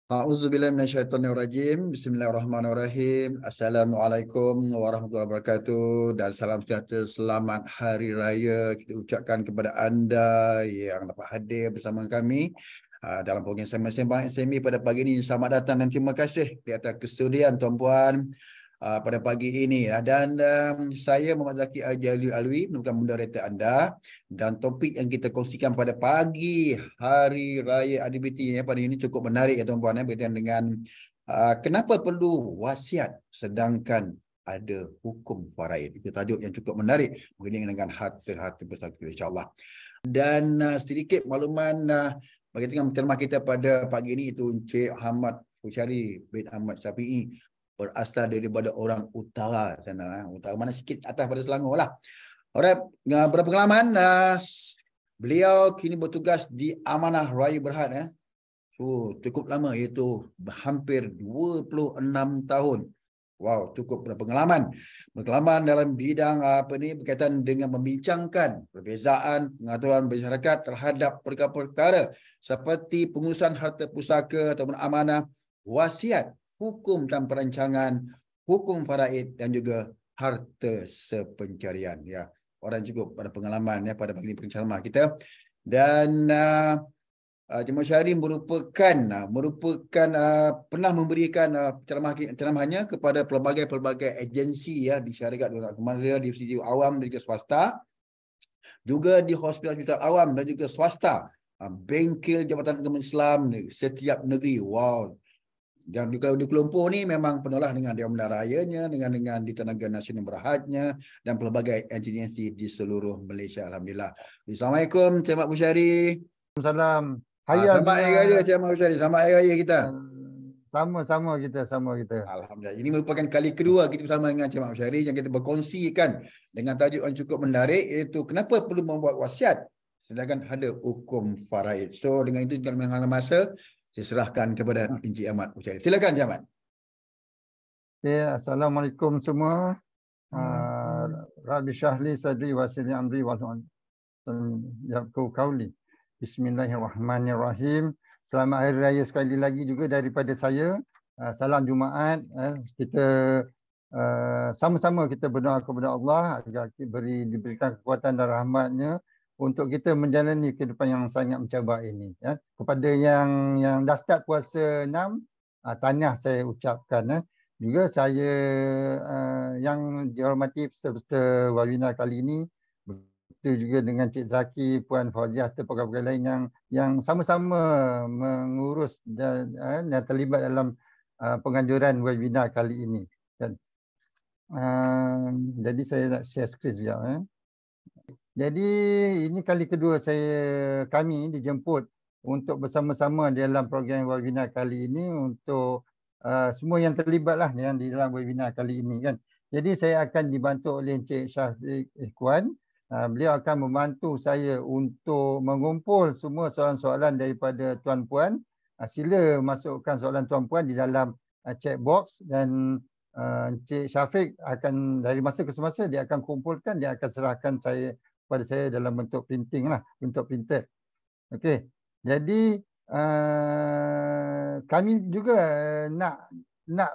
A'udzubillahi minasyaitonirrajim. Bismillahirrahmanirrahim. Assalamualaikum warahmatullahi wabarakatuh dan salam sejahtera, selamat hari raya kita ucapkan kepada anda yang dapat hadir bersama kami dalam program Sembang SME pada pagi ini. Selamat datang dan terima kasih di atas kesudian tuan-puan pada pagi ini. Dan saya Muhammad Zaki Al-Jalil Alwi merupakan moderator anda, dan topik yang kita kongsikan pada pagi hari raya Aidilfitri pada ini cukup menarik ya tuan-puan, berkaitan dengan kenapa perlu wasiat sedangkan ada hukum faraid. Itu tajuk yang cukup menarik berkaitan dengan harta-harta bersatu, insya-Allah. Dan sedikit makluman berkaitan dengan penceramah kita pada pagi ini, itu Encik Ahmad Fusyari bin Ahmad Syafi'i, berasal daripada orang utara sana, utara mana sikit atas pada Selangor lah. Alright, berpengalaman, beliau kini bertugas di Amanah Raya Berhad. Cukup lama, iaitu hampir 26 tahun. Wow, cukup berpengalaman. Berpengalaman dalam bidang berkaitan dengan membincangkan perbezaan pengaturan masyarakat terhadap perkara-perkara seperti pengurusan harta pusaka ataupun amanah, wasiat, hukum dan perancangan, hukum faraid dan juga harta sepencarian. Ya, orang cukup berpengalaman ya pada pagi ini penceramah kita. Dan Jemaah Syahri merupakan pernah memberikan ceramahnya kepada pelbagai agensi ya di syarikat di sisi awam dan juga swasta, juga di hospital-hospital awam dan juga swasta, bengkel Jabatan Agama Islam setiap negeri. Wow. Dan di Kuala Lumpur ni memang penuhlah dengan Dewan Rayanya, dengan di Tenaga Nasional Berhadnya dan pelbagai agensi di seluruh Malaysia. Alhamdulillah. Assalamualaikum, Cik Mak Busyari. Salam. Hayal Selamat Hari dengan Raya, Cik Mak Busyari. Selamat Hari Raya kita. sama kita. Alhamdulillah. Ini merupakan kali kedua kita bersama dengan Cik Mak Busyari yang kita berkongsikan dengan tajuk yang cukup menarik, iaitu kenapa perlu membuat wasiat sedangkan ada hukum faraid. So dengan itu, dalam menghalang masa, saya serahkan kepada Encik Ahmad Busyari. Silakan, Cik Ahmad. Okay, Assalamualaikum semua. Rabbi syahli sadri wa sirri amri wa yaqu qauli. Bismillahirrahmanirrahim. Selamat Hari Raya sekali lagi juga daripada saya. Salam Jumaat. Kita sama-sama kita berdoa kepada Allah agar diberikan kekuatan dan rahmatnya untuk kita menjalani kehidupan yang sangat mencabar ini. Ya. Kepada yang dah start puasa 6, tahniah saya ucapkan. Juga saya yang dihormati peserta webinar kali ini, begitu juga dengan Cik Zaki, Puan Fauziah serta pegawai lain yang sama-sama mengurus dan terlibat dalam penganjuran webinar kali ini. Jadi saya nak share skrin sekejap. Jadi ini kali kedua kami dijemput untuk bersama-sama dalam program webinar kali ini untuk semua yang terlibat lah yang di dalam webinar kali ini kan. Jadi saya akan dibantu oleh Encik Syafiq Ikhwan. Beliau akan membantu saya untuk mengumpul semua soalan-soalan daripada tuan-puan. Sila masukkan soalan tuan-puan di dalam chat box dan Encik Syafiq akan dari masa ke semasa dia akan kumpulkan, dia akan serahkan kepada saya dalam bentuk printing lah, bentuk printed. Okey. Jadi kami juga nak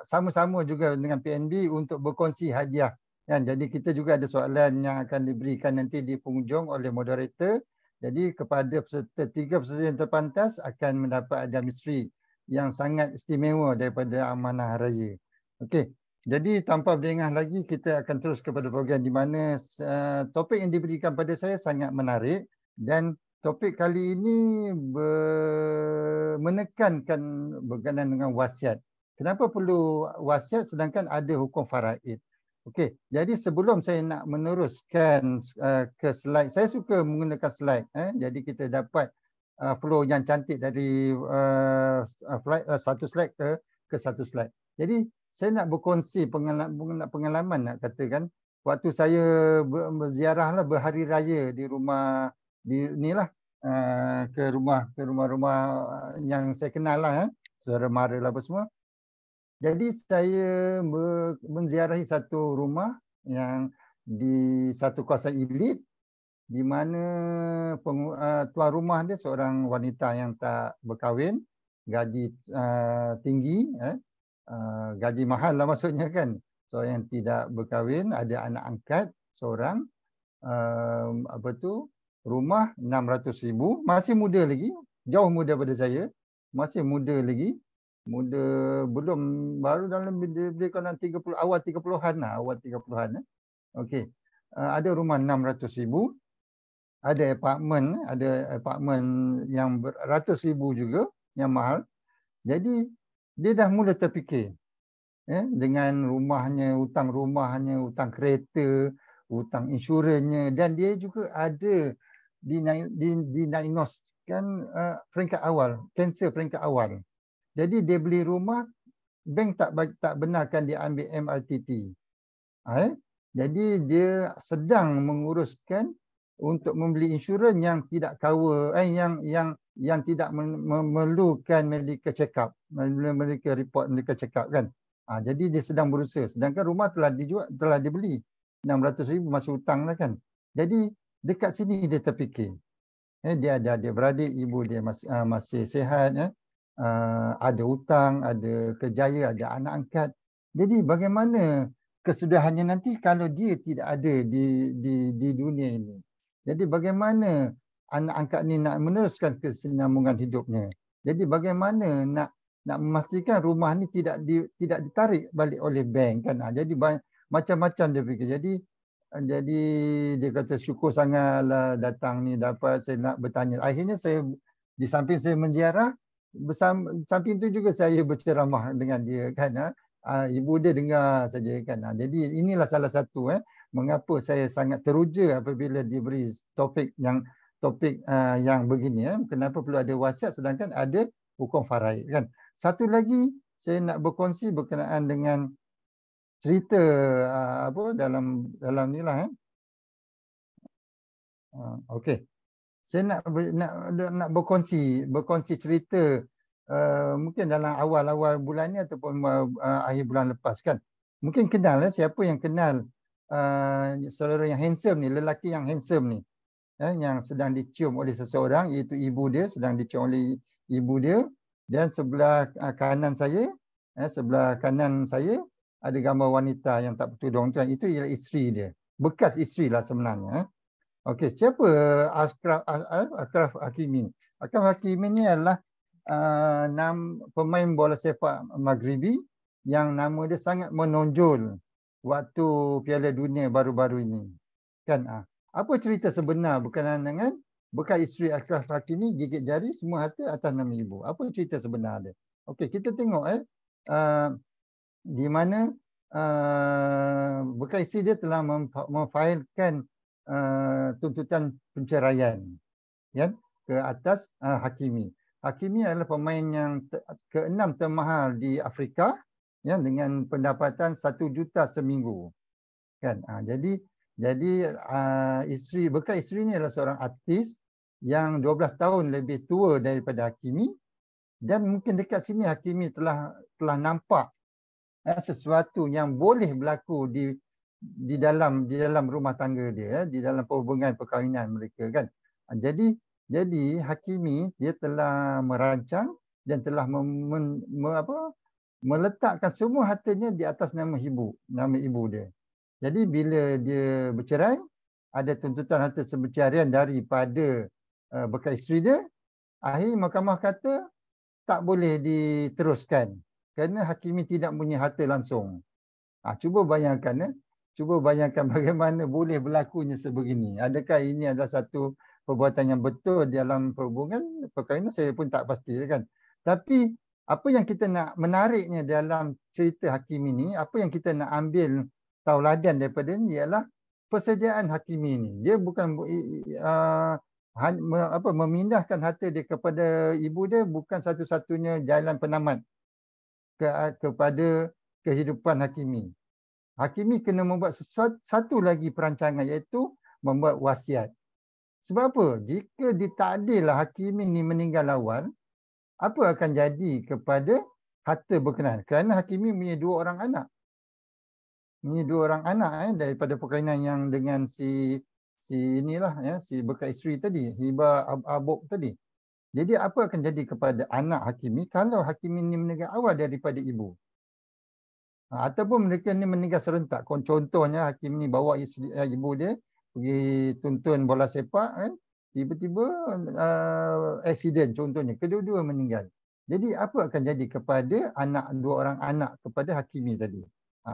sama-sama juga dengan PNB untuk berkongsi hadiah. Kan? Jadi kita juga ada soalan yang akan diberikan nanti di penghujung oleh moderator. Jadi kepada tiga peserta yang terpantas akan mendapat hadiah misteri yang sangat istimewa daripada Amanah Raya. Okey. Jadi tanpa berlengah lagi, kita akan terus kepada program di mana topik yang diberikan pada saya sangat menarik, dan topik kali ini menekankan berkenaan dengan wasiat. Kenapa perlu wasiat sedangkan ada hukum faraid? Okey, jadi sebelum saya nak meneruskan ke slide, saya suka menggunakan slide. Jadi kita dapat flow yang cantik dari satu slide ke satu slide. Jadi saya nak berkongsi pengalaman nak katakan waktu saya berziarah lah, berhari raya di rumah ke rumah-rumah yang saya kenal lah, saudara mara lah apa semua. Jadi saya menziarahi satu rumah yang di satu kawasan elit, di mana tuan rumah dia seorang wanita yang tak berkahwin. gaji tinggi, gaji mahal lah maksudnya kan. Seorang yang tidak berkahwin, ada anak angkat seorang, rumah 600,000, masih muda lagi, jauh muda pada saya, masih muda lagi, muda belum, baru dalam lebih kurang 30, awal 30-an lah, awal 30-an. Okey. Ada rumah 600,000, ada apartmen yang beratus ribu juga, yang mahal. Jadi dia dah mula terfikir, dengan rumahnya, hutang kereta, hutang insurannya, dan dia juga ada didiagnoskan peringkat awal, kanser peringkat awal. Jadi dia beli rumah, bank tak benarkan dia ambil MRTT. Jadi dia sedang menguruskan untuk membeli insurans yang tidak cover, yang tidak memerlukan medical check up, medical report, medical check up kan. Jadi dia sedang berusaha. Sedangkan rumah telah dijual, telah dibeli 600,000, masih hutang lah kan. Jadi dekat sini dia terfikir. Dia ada beradik, ibu dia masih sihat, ada hutang, ada kerjaya, ada anak angkat. Jadi bagaimana kesudahannya nanti kalau dia tidak ada di dunia ini? Jadi bagaimana anak angkat ni nak meneruskan kesinambungan hidupnya? Jadi bagaimana nak memastikan rumah ni tidak ditarik balik oleh bank kan? Jadi macam-macam dia fikir. Jadi dia kata syukur sangatlah datang ni dapat saya nak bertanya. Akhirnya saya di samping saya menziarah, samping itu juga saya berceramah dengan dia kan. Ibu dia dengar saja kan. Jadi inilah salah satu mengapa saya sangat teruja apabila diberi topik yang begini. Kenapa perlu ada wasiat sedangkan ada hukum faraid kan. Satu lagi saya nak berkongsi berkenaan dengan cerita dalam ni lah. Okey. Saya nak berkongsi cerita mungkin dalam awal-awal bulan ni ataupun akhir bulan lepas kan. Mungkin kenal siapa yang kenal saudara yang handsome ni, lelaki yang handsome ni, yang sedang dicium oleh seseorang, iaitu ibu dia, sedang dicium oleh ibu dia, dan sebelah kanan saya ada gambar wanita yang tak bertudung tu, itu ialah isteri dia, bekas isteri lah sebenarnya. Okey, siapa Achraf Hakimi? Achraf Hakimi ni adalah pemain bola sepak Maghribi yang nama dia sangat menonjol waktu Piala Dunia baru-baru ini. Kan? Apa cerita sebenar berkenaan dengan bekas isteri Achraf Hakimi, gigit jari, semua harta atas nama ibu? Apa cerita sebenar dia? Okey, kita tengok di mana bekas isteri dia telah memfailkan tuntutan penceraian ke atas Hakimi. Hakimi adalah pemain yang ke-6 termahal di Afrika dengan pendapatan 1 juta seminggu. Kan? Jadi bekas isteri ni adalah seorang artis yang 12 tahun lebih tua daripada Hakimi, dan mungkin dekat sini Hakimi telah nampak sesuatu yang boleh berlaku di dalam rumah tangga dia, di dalam perhubungan perkahwinan mereka kan. Jadi Hakimi dia telah merancang dan telah meletakkan semua hartanya di atas nama ibu dia. Jadi bila dia bercerai, ada tuntutan harta seberceraian daripada bekas isteri dia. Akhir mahkamah kata tak boleh diteruskan kerana Hakimi tidak punya harta langsung. Cuba bayangkan bagaimana boleh berlakunya sebegini. Adakah ini adalah satu perbuatan yang betul dalam perhubungan perkahwinan? Saya pun tak pasti kan. Tapi apa yang kita nak menariknya dalam cerita Hakimi ini, apa yang kita nak ambil tauladan daripada ini ialah persediaan Hakimi ini. Dia bukan memindahkan harta dia kepada ibu dia, bukan satu-satunya jalan penamat kepada kehidupan Hakimi. Hakimi kena membuat satu lagi perancangan, iaitu membuat wasiat. Sebab apa? Jika ditakdirlah Hakimi ni meninggal awal, apa akan jadi kepada harta berkenaan? Kerana Hakimi punya 2 orang anak. Ini 2 orang anak daripada perkahwinan yang dengan si inilah si bekas isteri tadi, Hiba Abuk tadi. Jadi apa akan jadi kepada anak Hakimi kalau Hakimi ini meninggal awal daripada ibu? Ataupun mereka ni meninggal serentak. Contohnya Hakim ni bawa ibu dia pergi tuntun bola sepak kan. Tiba-tiba accident contohnya. Kedua-dua meninggal. Jadi apa akan jadi kepada dua orang anak kepada Hakimi tadi?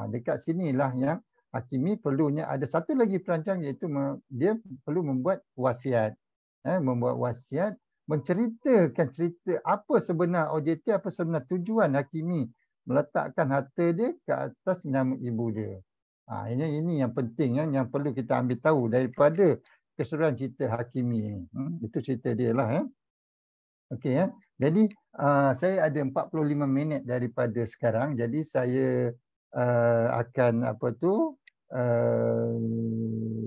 Dekat sinilah yang Hakimi perlunya ada satu lagi perancang iaitu dia perlu membuat wasiat. Membuat wasiat menceritakan cerita apa sebenar objektif, apa sebenar tujuan Hakimi meletakkan harta dia ke atas nama ibu dia. Ini yang penting yang perlu kita ambil tahu daripada keseluruhan cerita Hakimi ini. Itu cerita dia lah. Okey ya. Jadi saya ada 45 minit daripada sekarang. Jadi saya akan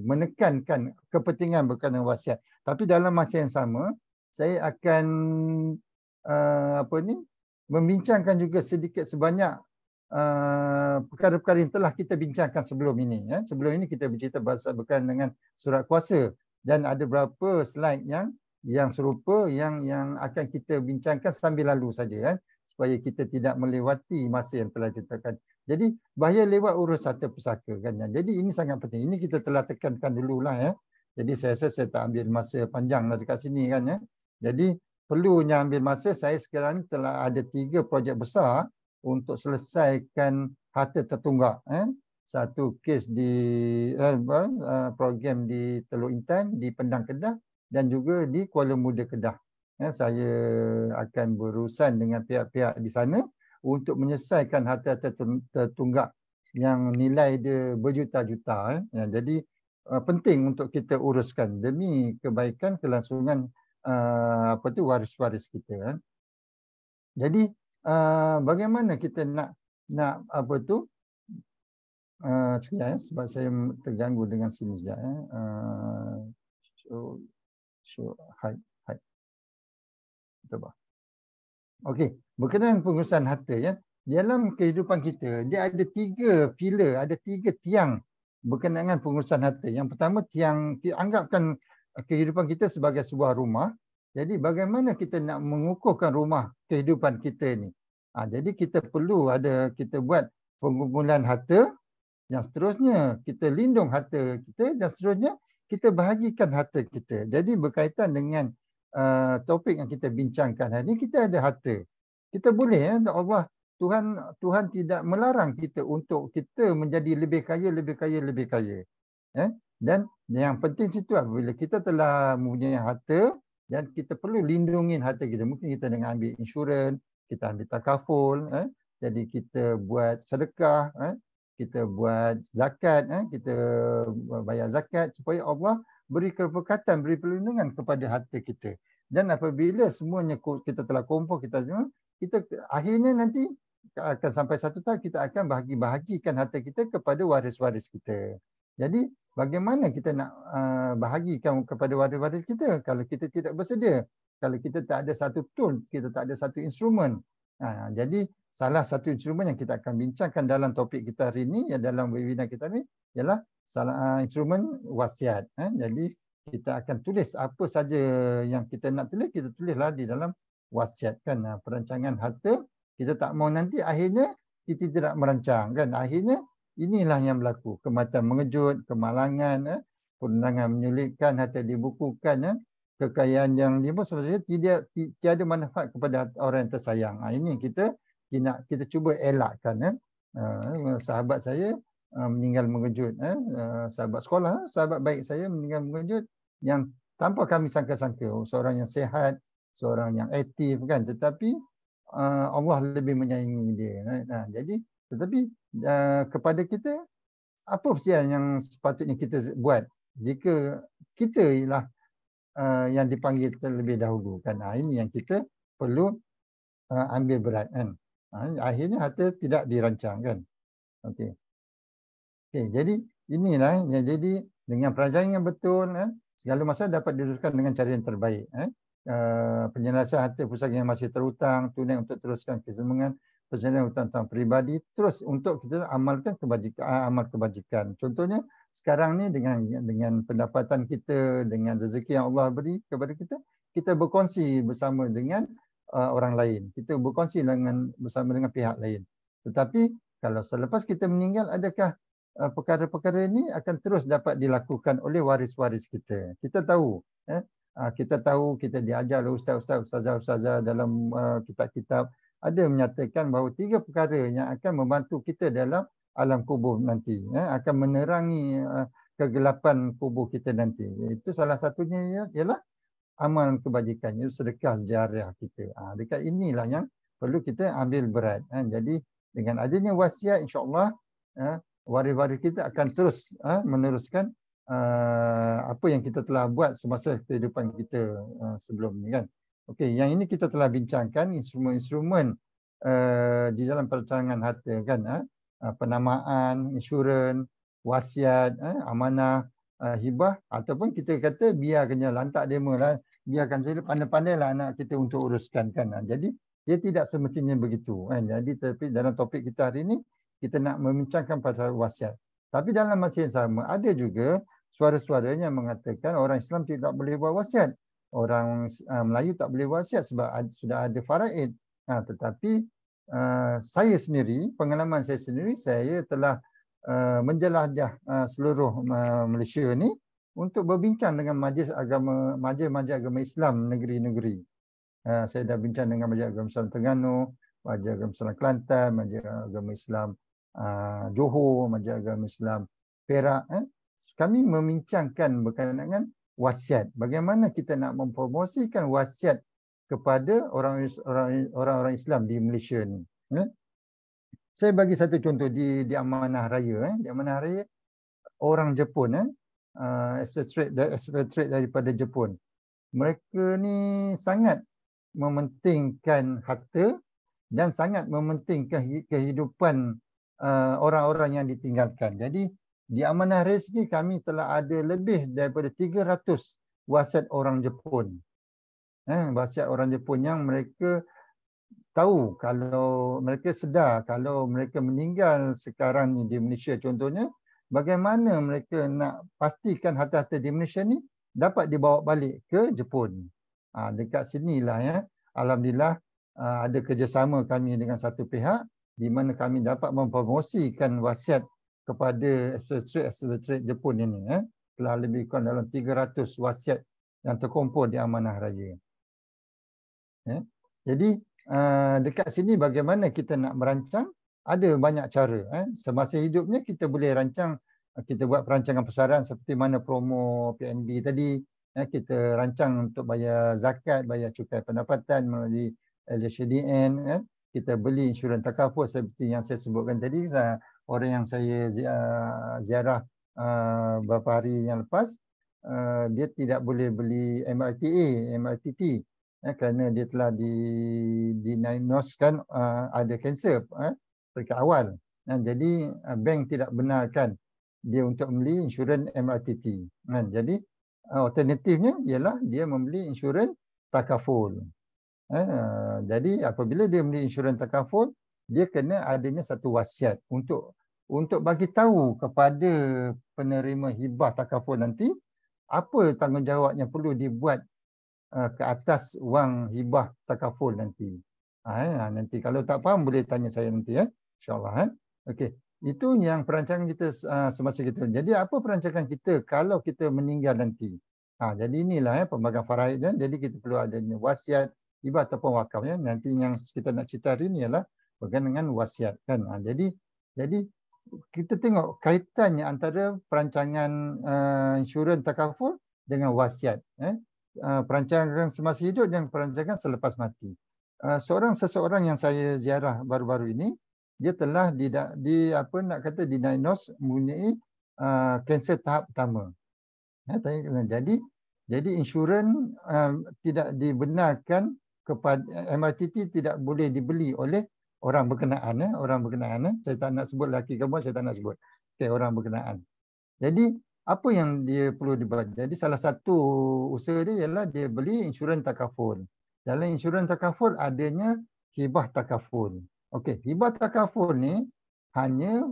menekankan kepentingan berkaitan wasiat. Tapi dalam masa yang sama saya akan membincangkan juga sedikit sebanyak perkara-perkara yang telah kita bincangkan sebelum ini. Sebelum ini kita bercerita berkaitan dengan surat kuasa dan ada beberapa slide yang serupa yang akan kita bincangkan sambil lalu saja supaya kita tidak melewati masa yang telah ditetapkan. Jadi bahaya lewat urus harta pusaka kan. Jadi ini sangat penting. Ini kita telah tekankan dululah. Jadi saya rasa saya tak ambil masa panjang dekat sini kan. Jadi perlunya ambil masa, saya sekarang telah ada 3 projek besar untuk selesaikan harta tertunggak. Satu kes di program di Teluk Intan, di Pendang Kedah dan juga di Kuala Muda Kedah. Saya akan berurusan dengan pihak-pihak di sana untuk menyelesaikan harta-harta tertunggak yang nilai dia berjuta-juta. Jadi penting untuk kita uruskan demi kebaikan kelangsungan waris-waris kita. Jadi bagaimana kita nak sekejap sebab saya terganggu dengan sini sekejap. Hide. Coba. Okey, berkenaan pengurusan harta dalam kehidupan kita dia ada 3 pilar, ada 3 tiang berkenaan dengan pengurusan harta. Yang pertama tiang, anggapkan kehidupan kita sebagai sebuah rumah. Jadi bagaimana kita nak mengukuhkan rumah kehidupan kita ni? Jadi kita perlu kita buat pengumpulan harta, yang seterusnya kita lindung harta kita dan seterusnya kita bahagikan harta kita. Jadi berkaitan dengan topik yang kita bincangkan hari ini, kita ada harta. Kita boleh Allah Tuhan tidak melarang kita untuk kita menjadi lebih kaya. Dan yang penting situ apabila kita telah mempunyai harta dan kita perlu lindungi harta kita. Mungkin kita dengan ambil insurans, kita ambil takaful, jadi kita buat sedekah, kita buat zakat, kita bayar zakat supaya Allah beri keberkatan, beri perlindungan kepada harta kita. Dan apabila semuanya kita telah kumpul, kita akhirnya nanti akan sampai satu tahun kita akan bahagikan harta kita kepada waris-waris kita. Jadi bagaimana kita nak bahagikan kepada waris-waris kita kalau kita tidak bersedia, kalau kita tak ada satu tool, kita tak ada satu instrumen. Jadi salah satu instrumen yang kita akan bincangkan dalam topik kita hari ini, dalam webinar kita ni ialah instrumen wasiat. Jadi kita akan tulis apa saja yang kita nak tulis, kita tulislah di dalam wasiat kan. Perancangan harta, kita tak mau nanti akhirnya kita tidak merancang kan. Akhirnya inilah yang berlaku, kematian mengejut, kemalangan, perundangan menyulitkan, harta dibukukan, kekayaan yang sebenarnya tiada manfaat kepada orang yang tersayang. Ini kita cuba elakkan. Sahabat saya meninggal mengejut, sahabat sekolah, sahabat baik saya meninggal mengejut yang tanpa kami sangka-sangka. Seorang yang sihat, seorang yang aktif kan, tetapi Allah lebih menyayangi dia. Jadi tetapi kepada kita apa persiapan yang sepatutnya kita buat jika kita ialah yang dipanggil terlebih dahulu kan. Ini yang kita perlu ambil berat kan. Akhirnya harta tidak dirancang kan. Okey. Jadi inilah yang jadi dengan perancangan yang betul, segala masalah dapat diuruskan dengan cara yang terbaik. Penyelesaian harta pusaka yang masih terhutang, tunai untuk teruskan kesemengan, penyelesaian hutang peribadi, terus untuk kita amalkan amal kebajikan. Contohnya sekarang ni dengan pendapatan kita, dengan rezeki yang Allah beri kepada kita, kita berkongsi bersama dengan orang lain. Kita berkongsi bersama dengan pihak lain. Tetapi kalau selepas kita meninggal, adakah perkara-perkara ini akan terus dapat dilakukan oleh waris-waris kita? Kita tahu, kita diajar oleh ustaz-ustaz, ustazah-ustazah dalam kitab-kitab, ada menyatakan bahawa 3 perkara yang akan membantu kita dalam alam kubur nanti, akan menerangi kegelapan kubur kita nanti. Itu salah satunya ialah amal kebajikan, itu sedekah sejarah kita. Dekat inilah yang perlu kita ambil berat. Jadi dengan adanya wasiat, insya-Allah waris-waris kita akan terus meneruskan apa yang kita telah buat semasa kehidupan kita sebelum ni kan. Okey, yang ini kita telah bincangkan instrumen-instrumen di dalam perancangan harta kan, penamaan, insurans, wasiat, amanah, hibah, ataupun kita kata biarkannya lantak demo lah, biarkan saja pandai-pandailah anak kita untuk uruskan kan. Jadi dia tidak semestinya begitu kan. Jadi tapi dalam topik kita hari ini kita nak membincangkan pasal wasiat. Tapi dalam masa yang sama ada juga suara-suara yang mengatakan orang Islam tidak boleh buat wasiat. Orang Melayu tak boleh wasiat sebab sudah ada faraid. Tetapi saya sendiri, pengalaman saya sendiri, saya telah menjelajah seluruh Malaysia ni untuk berbincang dengan majlis agama Islam negeri-negeri. Saya dah bincang dengan majlis agama Islam Terengganu, majlis agama Islam Kelantan, majlis agama Islam Johor, majlis agama Islam Perak. Kami membincangkan berkenaan dengan wasiat. Bagaimana kita nak mempromosikan wasiat kepada orang-orang Islam di Malaysia ni. Saya bagi satu contoh di Amanah Raya. Di Amanah Raya, orang Jepun, expatriate daripada Jepun. Mereka ni sangat mementingkan harta dan sangat mementingkan kehidupan orang-orang yang ditinggalkan. Jadi di Amanah Raya ni kami telah ada lebih daripada 300 wasiat orang Jepun. Wasiat orang Jepun yang mereka tahu, kalau mereka sedar kalau mereka meninggal sekarang ni di Malaysia contohnya, bagaimana mereka nak pastikan harta-harta di Malaysia ni dapat dibawa balik ke Jepun. Dekat sinilah alhamdulillah ada kerjasama kami dengan satu pihak di mana kami dapat mempromosikan wasiat kepada expatriate Jepun ini. Telah lebih kurang dalam 300 wasiat yang terkumpul di Amanah Raya. Jadi dekat sini bagaimana kita nak merancang, ada banyak cara. Semasa hidupnya kita boleh rancang, kita buat perancangan besaran seperti mana promo PNB tadi. Kita rancang untuk bayar zakat, bayar cukai pendapatan melalui LHDN. Kita beli insurans takaful seperti yang saya sebutkan tadi. Orang yang saya ziarah beberapa hari yang lepas, dia tidak boleh beli MRTT. Kerana dia telah didiagnoskan ada kanser peringkat awal. Jadi bank tidak benarkan dia untuk membeli insurans MRTT. Jadi alternatifnya ialah dia membeli insurans takaful. Jadi apabila dia membeli insurans takaful, dia kena adanya satu wasiat untuk bagi tahu kepada penerima hibah takaful nanti apa tanggungjawab yang perlu dibuat ke atas wang hibah takaful nanti. Nanti kalau tak faham boleh tanya saya nanti insya-Allah. Okey, itu yang perancangan kita semasa kita. Jadi apa perancangan kita kalau kita meninggal nanti? Jadi inilah pembagian faraid. Jadi kita perlu adanya wasiat, hibah ataupun wakaf. Nanti yang kita nak cerita hari ini ialah berkaitan dengan wasiat kan. Jadi kita tengok kaitannya antara perancangan insurans takaful dengan wasiat. Perancangan semasa hidup dan perancangan selepas mati. Seseorang yang saya ziarah baru-baru ini, dia telah didiagnose mempunyai kanser tahap pertama. Jadi insurans tidak dibenarkan kepada MRTT, tidak boleh dibeli oleh orang berkenaan. Orang berkenaan, saya tak nak sebut lelaki kamu, saya tak nak sebut. Orang berkenaan. Jadi apa yang dia perlu dibuat? Jadi salah satu usaha dia ialah dia beli insurans takaful. Dalam insurans takaful adanya hibah takaful. Hibah takaful ni hanya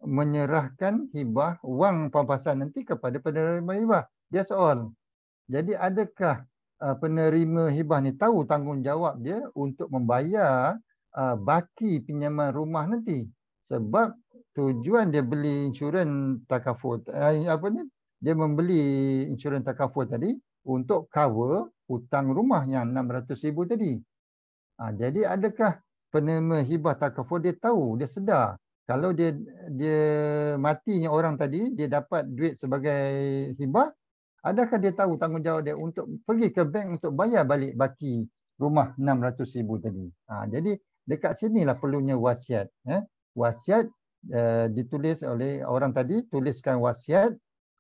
menyerahkan hibah wang pampasan nanti kepada penerima hibah. That's all. Jadi adakah penerima hibah ni tahu tanggungjawab dia untuk membayar baki pinjaman rumah nanti. Sebab tujuan dia beli insurans takaful dia membeli insurans takaful tadi untuk cover hutang rumah yang 600,000 tadi. Jadi adakah penerima hibah takaful dia tahu, dia sedar kalau dia matinya orang tadi, dia dapat duit sebagai hibah, adakah dia tahu tanggungjawab dia untuk pergi ke bank untuk bayar balik baki rumah 600,000 tadi. Jadi dekat sinilah perlunya wasiat. Wasiat ditulis oleh orang tadi, tuliskan wasiat,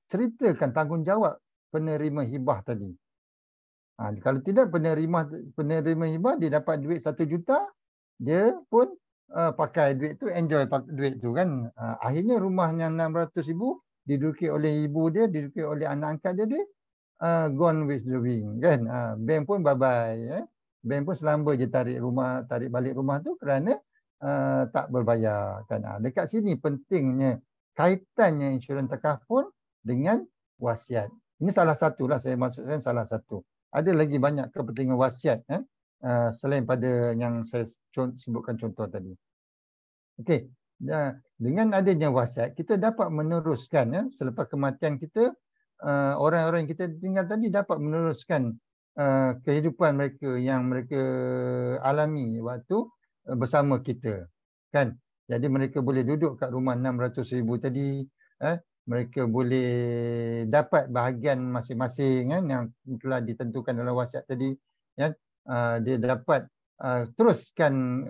ceritakan tanggungjawab penerima hibah tadi. Kalau tidak, penerima hibah dia dapat duit 1 juta, dia pun pakai duit tu, enjoy duit tu kan. Akhirnya rumahnya 600,000 diduduki oleh ibu dia, diduduki oleh anak angkat dia, gone with the wind kan. Bank pun bye-bye. Bank pun selamba je tarik balik rumah tu kerana tak berbayar kan. Dekat sini pentingnya kaitannya insurans takaful dengan wasiat. Ini salah satu lah, saya maksudkan salah satu. Ada lagi banyak kepentingan wasiat selain pada yang saya sebutkan contoh tadi. Okey, dengan adanya wasiat kita dapat meneruskan selepas kematian kita, orang-orang yang kita tinggal tadi dapat meneruskan kehidupan mereka yang mereka alami waktu bersama kita kan. Jadi mereka boleh duduk kat rumah 600,000 tadi, mereka boleh dapat bahagian masing-masing kan yang telah ditentukan dalam wasiat tadi kan. Dia dapat teruskan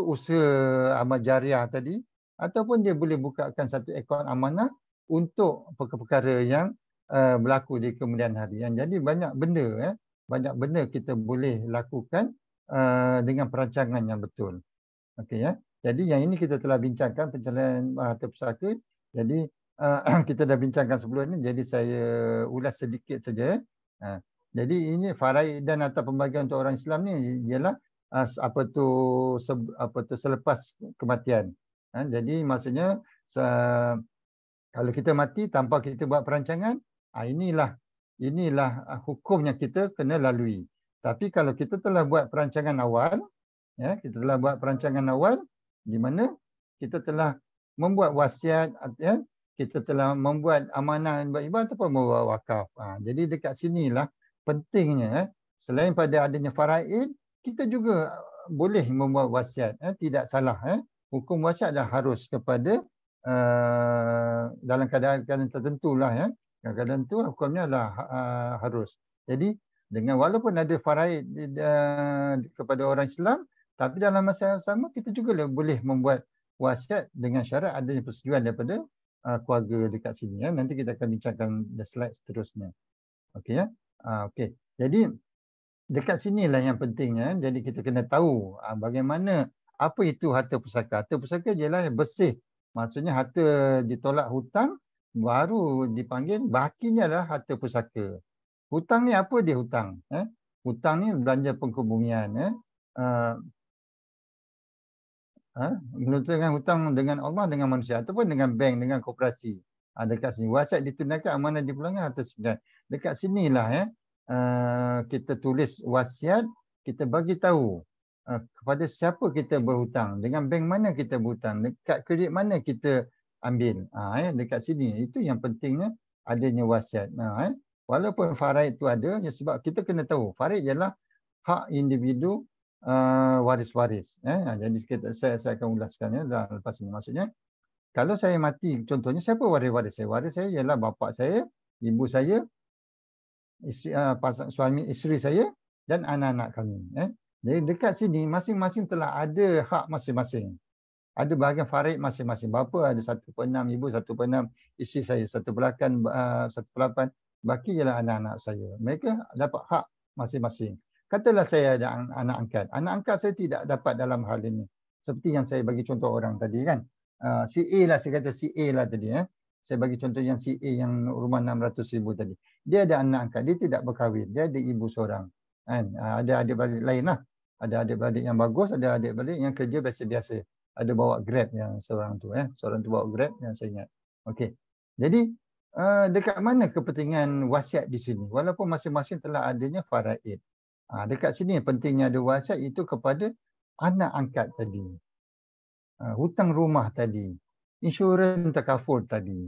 usaha amal jariah tadi, ataupun dia boleh bukakan satu akaun amanah untuk perkara-perkara yang berlaku di kemudian hari. Jadi banyak benda kita boleh lakukan dengan perancangan yang betul. Okey ya. Jadi yang ini kita telah bincangkan pencalonan harta pusaka. Jadi kita dah bincangkan sebelum ini, jadi saya ulas sedikit saja. Jadi ini faraid dan atau pembagian untuk orang Islam ni ialah selepas kematian. Jadi maksudnya kalau kita mati tanpa kita buat perancangan, inilah hukum yang kita kena lalui. Tapi kalau kita telah buat perancangan awal, di mana kita telah membuat wasiat, kita telah membuat amanah ibadah ataupun membuat wakaf. Jadi dekat sinilah pentingnya, selain pada adanya faraid, kita juga boleh membuat wasiat. Tidak salah. Hukum wasiat dah harus kepada dalam keadaan tertentu lah. Kadang-kadang tu hukumnya adalah harus. Jadi dengan walaupun ada faraid kepada orang Islam, tapi dalam masa yang sama kita juga boleh membuat wasiat dengan syarat adanya persetujuan daripada keluarga dekat sini. Nanti kita akan bincangkan the slide seterusnya. Okey ya. Okey. Jadi dekat sinilah yang pentingnya. Jadi kita kena tahu bagaimana, apa itu harta pusaka. Harta pusaka ialah bersih. Maksudnya harta ditolak hutang baru dipanggil bakinya adalah harta pusaka. Hutang ni apa dia hutang? Hutang ni belanja pengkebumian. Menentukan hutang dengan Allah, dengan manusia ataupun dengan bank, dengan koperasi. Dekat sini wasiat ditunaikan, amanah dipulangkan, harta sebenarnya. Dekat sinilah kita tulis wasiat, kita bagi tahu kepada siapa kita berhutang, dengan bank mana kita berhutang, dekat kredit mana kita ambil. Dekat sini itu yang pentingnya adanya wasiat. Walaupun faraid itu ada, sebab kita kena tahu faraid ialah hak individu waris-waris. Jadi saya akan ulaskan lepas ini. Maksudnya kalau saya mati, contohnya siapa waris-waris saya? Waris saya ialah bapa saya, ibu saya, suami isteri saya dan anak-anak kami. Jadi dekat sini masing-masing telah ada hak masing-masing. Ada bahagian faraid masing-masing. Bapa ada 1/6, ibu 1/6, isteri saya 1/8, baki ialah anak-anak saya. Mereka dapat hak masing-masing. Katalah saya ada anak angkat. Anak angkat saya tidak dapat dalam hal ini. Seperti yang saya bagi contoh orang tadi kan. Si A lah, saya kata si A lah tadi. Saya bagi contoh yang si A yang rumah 600,000 tadi. Dia ada anak angkat, dia tidak berkahwin. Dia ada ibu seorang. Ada adik-beradik lain lah. Ada adik-beradik yang bagus, ada adik-beradik yang kerja biasa-biasa. Ada bawa Grab yang seorang tu. Seorang tu bawa Grab yang saya ingat. Okey. Jadi dekat mana kepentingan wasiat di sini? Walaupun masing-masing telah adanya faraid. Dekat sini pentingnya ada wasiat itu kepada anak angkat tadi. Hutang rumah tadi. Insurans takaful tadi.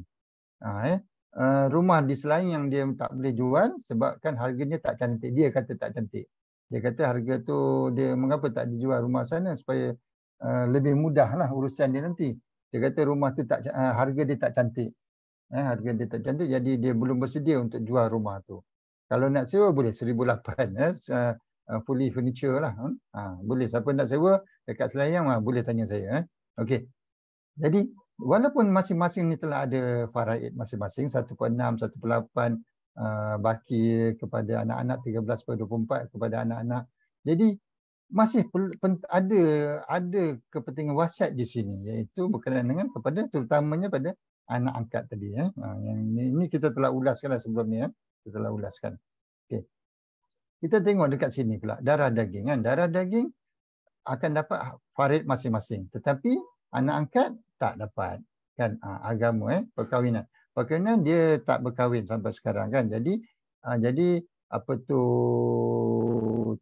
Rumah di selain yang dia tak boleh jual sebabkan harganya tak cantik. Dia kata tak cantik. Dia kata harga tu dia mengapa tak dijual rumah sana supaya lebih mudahlah urusan dia nanti. Dia kata rumah tu tak harga dia tak cantik. Harga dia tak cantik jadi dia belum bersedia untuk jual rumah tu. Kalau nak sewa boleh 1,800 fully furniture lah. Boleh siapa nak sewa dekat Selayang boleh tanya saya. Okey. Jadi walaupun masing-masing ni telah ada faraid masing-masing 1/6, 1/8 baki kepada anak-anak 13/24 kepada anak-anak. Jadi masih ada kepentingan wasiat di sini iaitu berkenaan dengan kepada terutamanya pada anak angkat tadi. Yang ini kita telah ulaskan sebelum ni. Kita telah ulaskan. Okey. Kita tengok dekat sini pula darah daging. Darah daging akan dapat faraid masing-masing. Tetapi anak angkat tak dapat. Kan agama perkahwinan. Perkahwinan dia tak berkahwin sampai sekarang kan. Jadi apa tu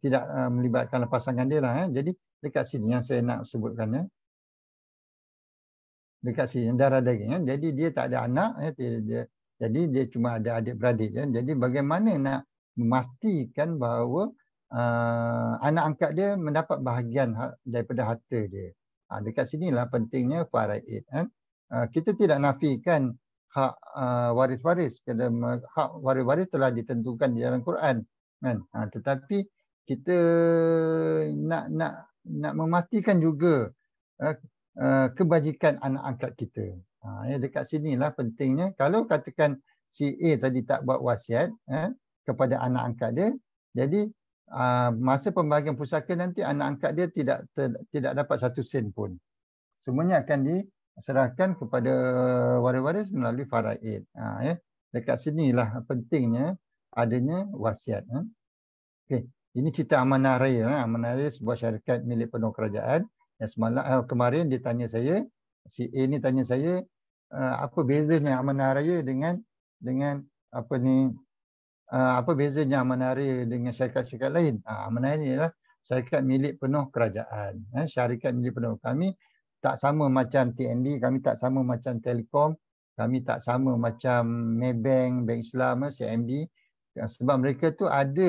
tidak melibatkan pasangan dia lah. Jadi dekat sini yang saya nak sebutkan dekat sini darah daging jadi dia tak ada anak jadi dia cuma ada adik-beradik jadi bagaimana nak memastikan bahawa anak angkat dia mendapat bahagian daripada harta dia. Dekat sinilah pentingnya faraid. Kita tidak nafikan hak waris-waris kerana hak waris-waris telah ditentukan di dalam Quran kan. Tetapi kita nak memastikan juga kebajikan anak angkat kita. Dekat sinilah pentingnya. Kalau katakan si A tadi tak buat wasiat kepada anak angkat dia, jadi masa pembahagian pusaka nanti anak angkat dia tidak dapat 1 sen pun. Semuanya akan diserahkan kepada waris-waris melalui faraid. Dekat sinilah pentingnya adanya wasiat. Okey, ini cerita amanah raya. Amanah raya sebuah syarikat milik penuh kerajaan. Yang kemarin dia tanya saya, si A ni tanya saya, apa bezanya amanah raya dengan apa bezanya amanah raya dengan syarikat-syarikat lain? Amanah raya adalah syarikat milik penuh kerajaan. Syarikat milik penuh. Kami tak sama macam TNB, kami tak sama macam Telekom, kami tak sama macam Maybank, Bank Islam, CIMB. Sebab mereka tu ada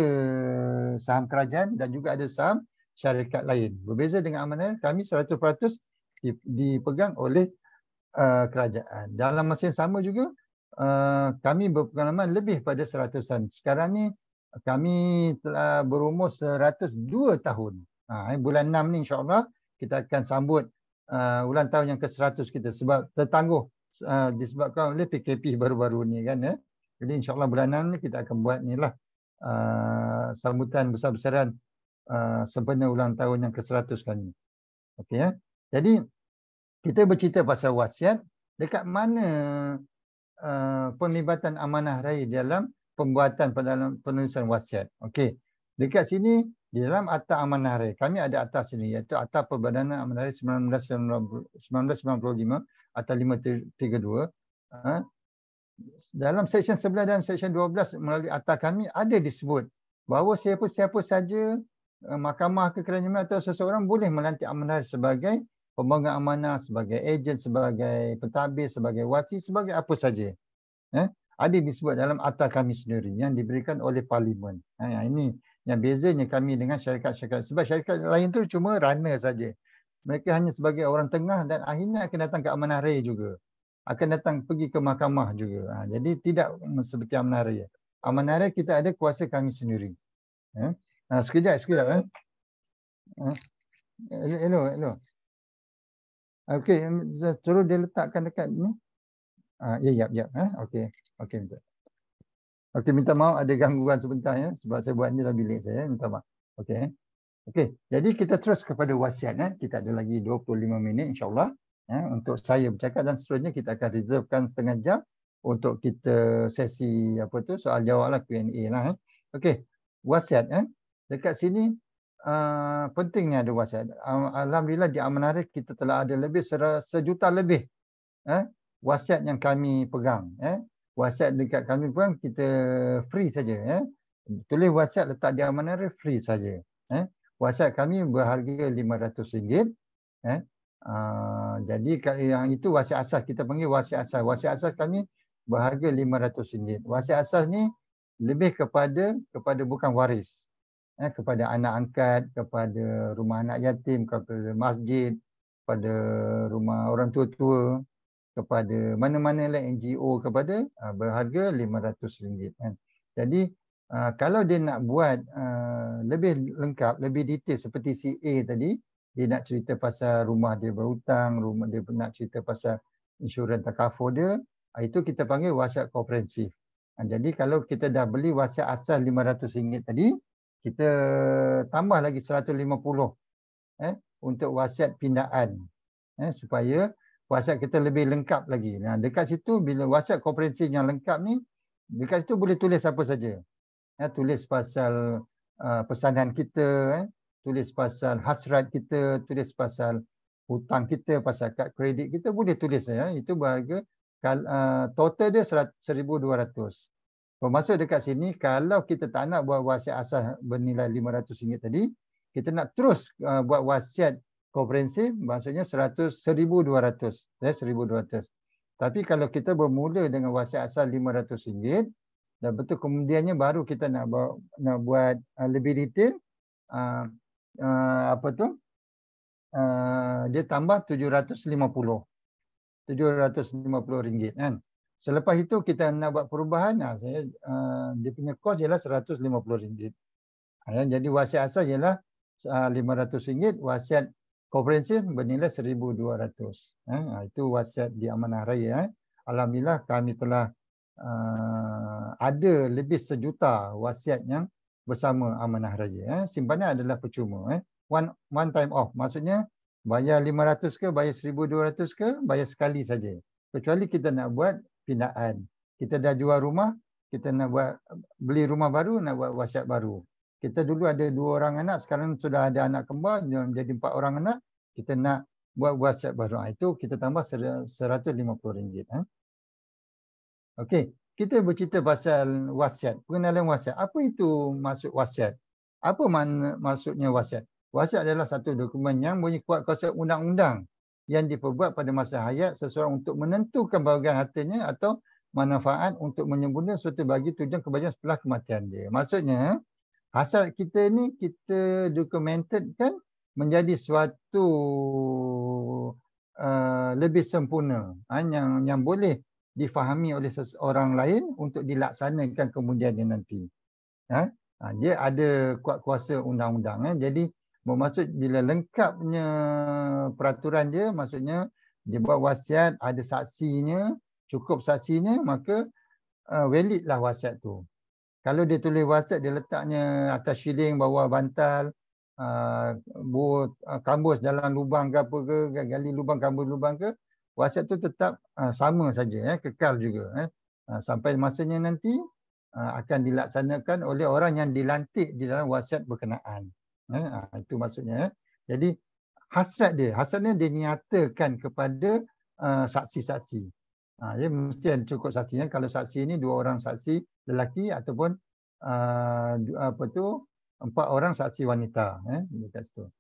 saham kerajaan dan juga ada saham syarikat lain. Berbeza dengan amanah, kami 100% dipegang oleh kerajaan. Dalam masa yang sama juga, kami berpengalaman lebih pada 100-an. Sekarang ni kami telah berumur 102 tahun. Bulan 6 ni insya-Allah kita akan sambut ulang tahun yang ke-100 kita sebab tertangguh disebabkan oleh PKP baru-baru ni kan. Jadi insya-Allah bulan 6 ni kita akan buat ni lah sambutan besar-besaran sempena ulang tahun yang ke-100 kami. Okey Jadi kita bercerita pasal wasiat, dekat mana penglibatan amanah raya dalam pembuatan dalam penulisan wasiat. Okey. Dekat sini di dalam Akta Amanah Raya, kami ada akta sini iaitu Akta Perbadanan Amanah Raya 1995, Akta 532. Dalam Seksyen 11 dan Seksyen 12 melalui akta kami ada disebut bahawa siapa-siapa saja mahkamah kekerajaan atau seseorang boleh melantik amanah sebagai pemegang amanah, sebagai ejen, sebagai pentadbir, sebagai wasi, sebagai apa saja. Ada disebut dalam akta kami sendiri yang diberikan oleh Parlimen. Ini yang bezanya kami dengan syarikat-syarikat. Sebab syarikat lain tu cuma runner saja. Mereka hanya sebagai orang tengah dan akhirnya akan datang ke amanah raya juga. Akan datang pergi ke mahkamah juga. Jadi tidak seperti amanah raya. Amanah raya kita ada kuasa kami sendiri. Sekejap. Hello. Okey, suruh dia letakkan dekat ni. Ya. Okey, minta maaf ada gangguan sebentar sebab saya buat ni dalam bilik saya, minta maaf. Okey, jadi kita terus kepada wasiat. Kita ada lagi 25 minit insya-Allah untuk saya bercakap dan seterusnya kita akan reservekan setengah jam untuk kita sesi soal jawab lah, Q&A lah. Okey, wasiat dekat sini pentingnya ada wasiat. Alhamdulillah di amanah raya kita telah ada lebih 1 juta lebih wasiat yang kami pegang. WhatsApp dekat kami pun kita free saja. Tulis WhatsApp letak di Amanah Raya free saja. WhatsApp kami berharga RM500. Jadi yang itu WhatsApp asas, kita panggil WhatsApp asas. WhatsApp asas kami berharga RM500. WhatsApp asas ni lebih kepada bukan waris. Kepada anak angkat, kepada rumah anak yatim, kepada masjid, kepada rumah orang tua-tua, kepada mana-mana lah NGO, kepada berharga RM500 kan. Jadi kalau dia nak buat lebih lengkap, lebih detail seperti si A tadi, dia nak cerita pasal rumah dia berhutang, rumah dia nak cerita pasal insurans takaful dia, itu kita panggil WhatsApp komprehensif. Jadi kalau kita dah beli WhatsApp asal RM500 tadi, kita tambah lagi 150 untuk WhatsApp pindaan, supaya WhatsApp kita lebih lengkap lagi. Nah, dekat situ bila WhatsApp komprehensif yang lengkap ni, dekat situ boleh tulis apa saja. Tulis pasal pesanan kita, tulis pasal hasrat kita, tulis pasal hutang kita, pasal kad kredit kita, boleh tulis. Itu berharga total dia RM1,200. Bermaksud dekat sini, kalau kita tak nak buat WhatsApp asas bernilai RM500 tadi, kita nak terus buat WhatsApp komprehensif, maksudnya RM1,200. Tapi kalau kita bermula dengan WhatsApp asal RM500, dan betul kemudiannya baru kita nak buat lebih detail, dia tambah RM750 kan. Selepas itu kita nak buat perubahan, dia punya kos ialah RM150. Jadi WhatsApp asal ialah RM500, WhatsApp komprehensif bernilai RM1,200. Itu WhatsApp di Amanah Raya. Alhamdulillah kami telah ada lebih 1 juta WhatsApp yang bersama Amanah Raya. Simpanan adalah percuma. One time off. Maksudnya bayar RM500 ke, bayar RM1,200 ke, bayar sekali saja. Kecuali kita nak buat pindaan. Kita dah jual rumah, kita nak beli rumah baru, nak buat WhatsApp baru. Kita dulu ada 2 orang anak, sekarang sudah ada anak kembar, jadi 4 orang anak, kita nak buat WhatsApp baru. Itu kita tambah RM150. Okey, kita bercerita pasal WhatsApp, pengenalan WhatsApp. Apa itu maksud WhatsApp? Apa maksudnya WhatsApp? WhatsApp adalah satu dokumen yang punya kuat kuasa undang-undang yang diperbuat pada masa hayat seseorang untuk menentukan bahagian hartanya atau manfaat untuk menyempurnakan suatu bagi tujuan kebajikan setelah kematian dia. Maksudnya, hasrat kita ni kita documented kan menjadi suatu lebih sempurna, yang boleh difahami oleh seseorang lain untuk dilaksanakan kemudiannya nanti. Dia ada kuat kuasa undang-undang. Jadi bermaksud bila lengkapnya peraturan dia, maksudnya dia buat wasiat, ada saksinya, cukup saksinya, maka valid lah wasiat tu. Kalau dia tulis wasiat, dia letaknya atas shilling, bawah bantal, kambus dalam lubang ke apa ke, gali lubang, kambus lubang ke, wasiat tu tetap sama saja, kekal juga. Sampai masanya nanti akan dilaksanakan oleh orang yang dilantik di dalam wasiat berkenaan. Itu maksudnya. Jadi hasratnya dia nyatakan kepada saksi-saksi. Dia mesti ada cukup saksinya. Kalau saksi ini 2 orang saksi lelaki ataupun 4 orang saksi wanita. Dekat situ.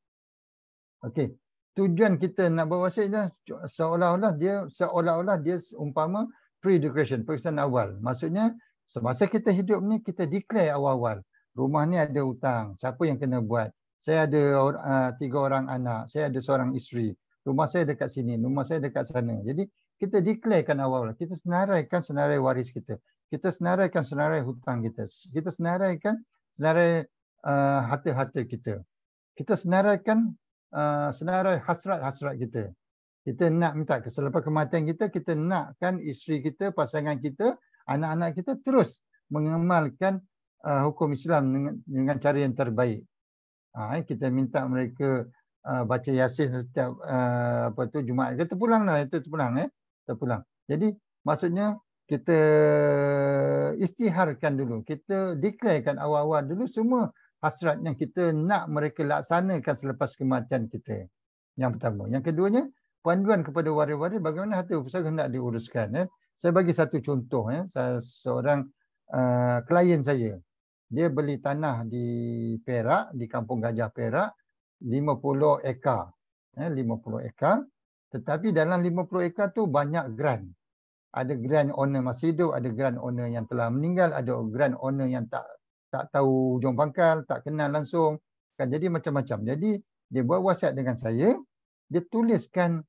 Okey. Tujuan kita nak buat wasiat seolah-olah dia umpama pre-declaration, periksaan awal. Maksudnya semasa kita hidup ni kita declare awal-awal. Rumah ni ada hutang, siapa yang kena buat? Saya ada 3 orang anak, saya ada seorang isteri. Rumah saya dekat sini, rumah saya dekat sana. Jadi kita declarekan awal-awal. Kita senaraikan senarai waris kita. Kita senaraikan senarai hutang kita. Kita senaraikan senarai harta-harta kita. Kita senaraikan senarai hasrat-hasrat kita. Kita nak minta selepas kematian kita nakkan isteri kita, pasangan kita, anak-anak kita terus mengamalkan hukum Islam dengan cara yang terbaik. Kita minta mereka baca Yasin setiap Jumaat. Kita terpulang. Jadi maksudnya kita istiharkan dulu. Kita declarekan awal-awal dulu semua hasrat yang kita nak mereka laksanakan selepas kematian kita. Yang pertama. Yang keduanya, panduan kepada waris-waris bagaimana harta pusaka hendak diuruskan. Saya bagi satu contoh. Seorang klien saya. Dia beli tanah di Perak, di Kampung Gajah Perak, 50 ekar. 50 ekar. Tetapi dalam 50 ekar tu banyak grant. Ada grant owner masih hidup, ada grant owner yang telah meninggal, ada grant owner yang tak tahu hujung pangkal, tak kenal langsung. Kan jadi macam-macam. Jadi dia buat wasiat dengan saya, dia tuliskan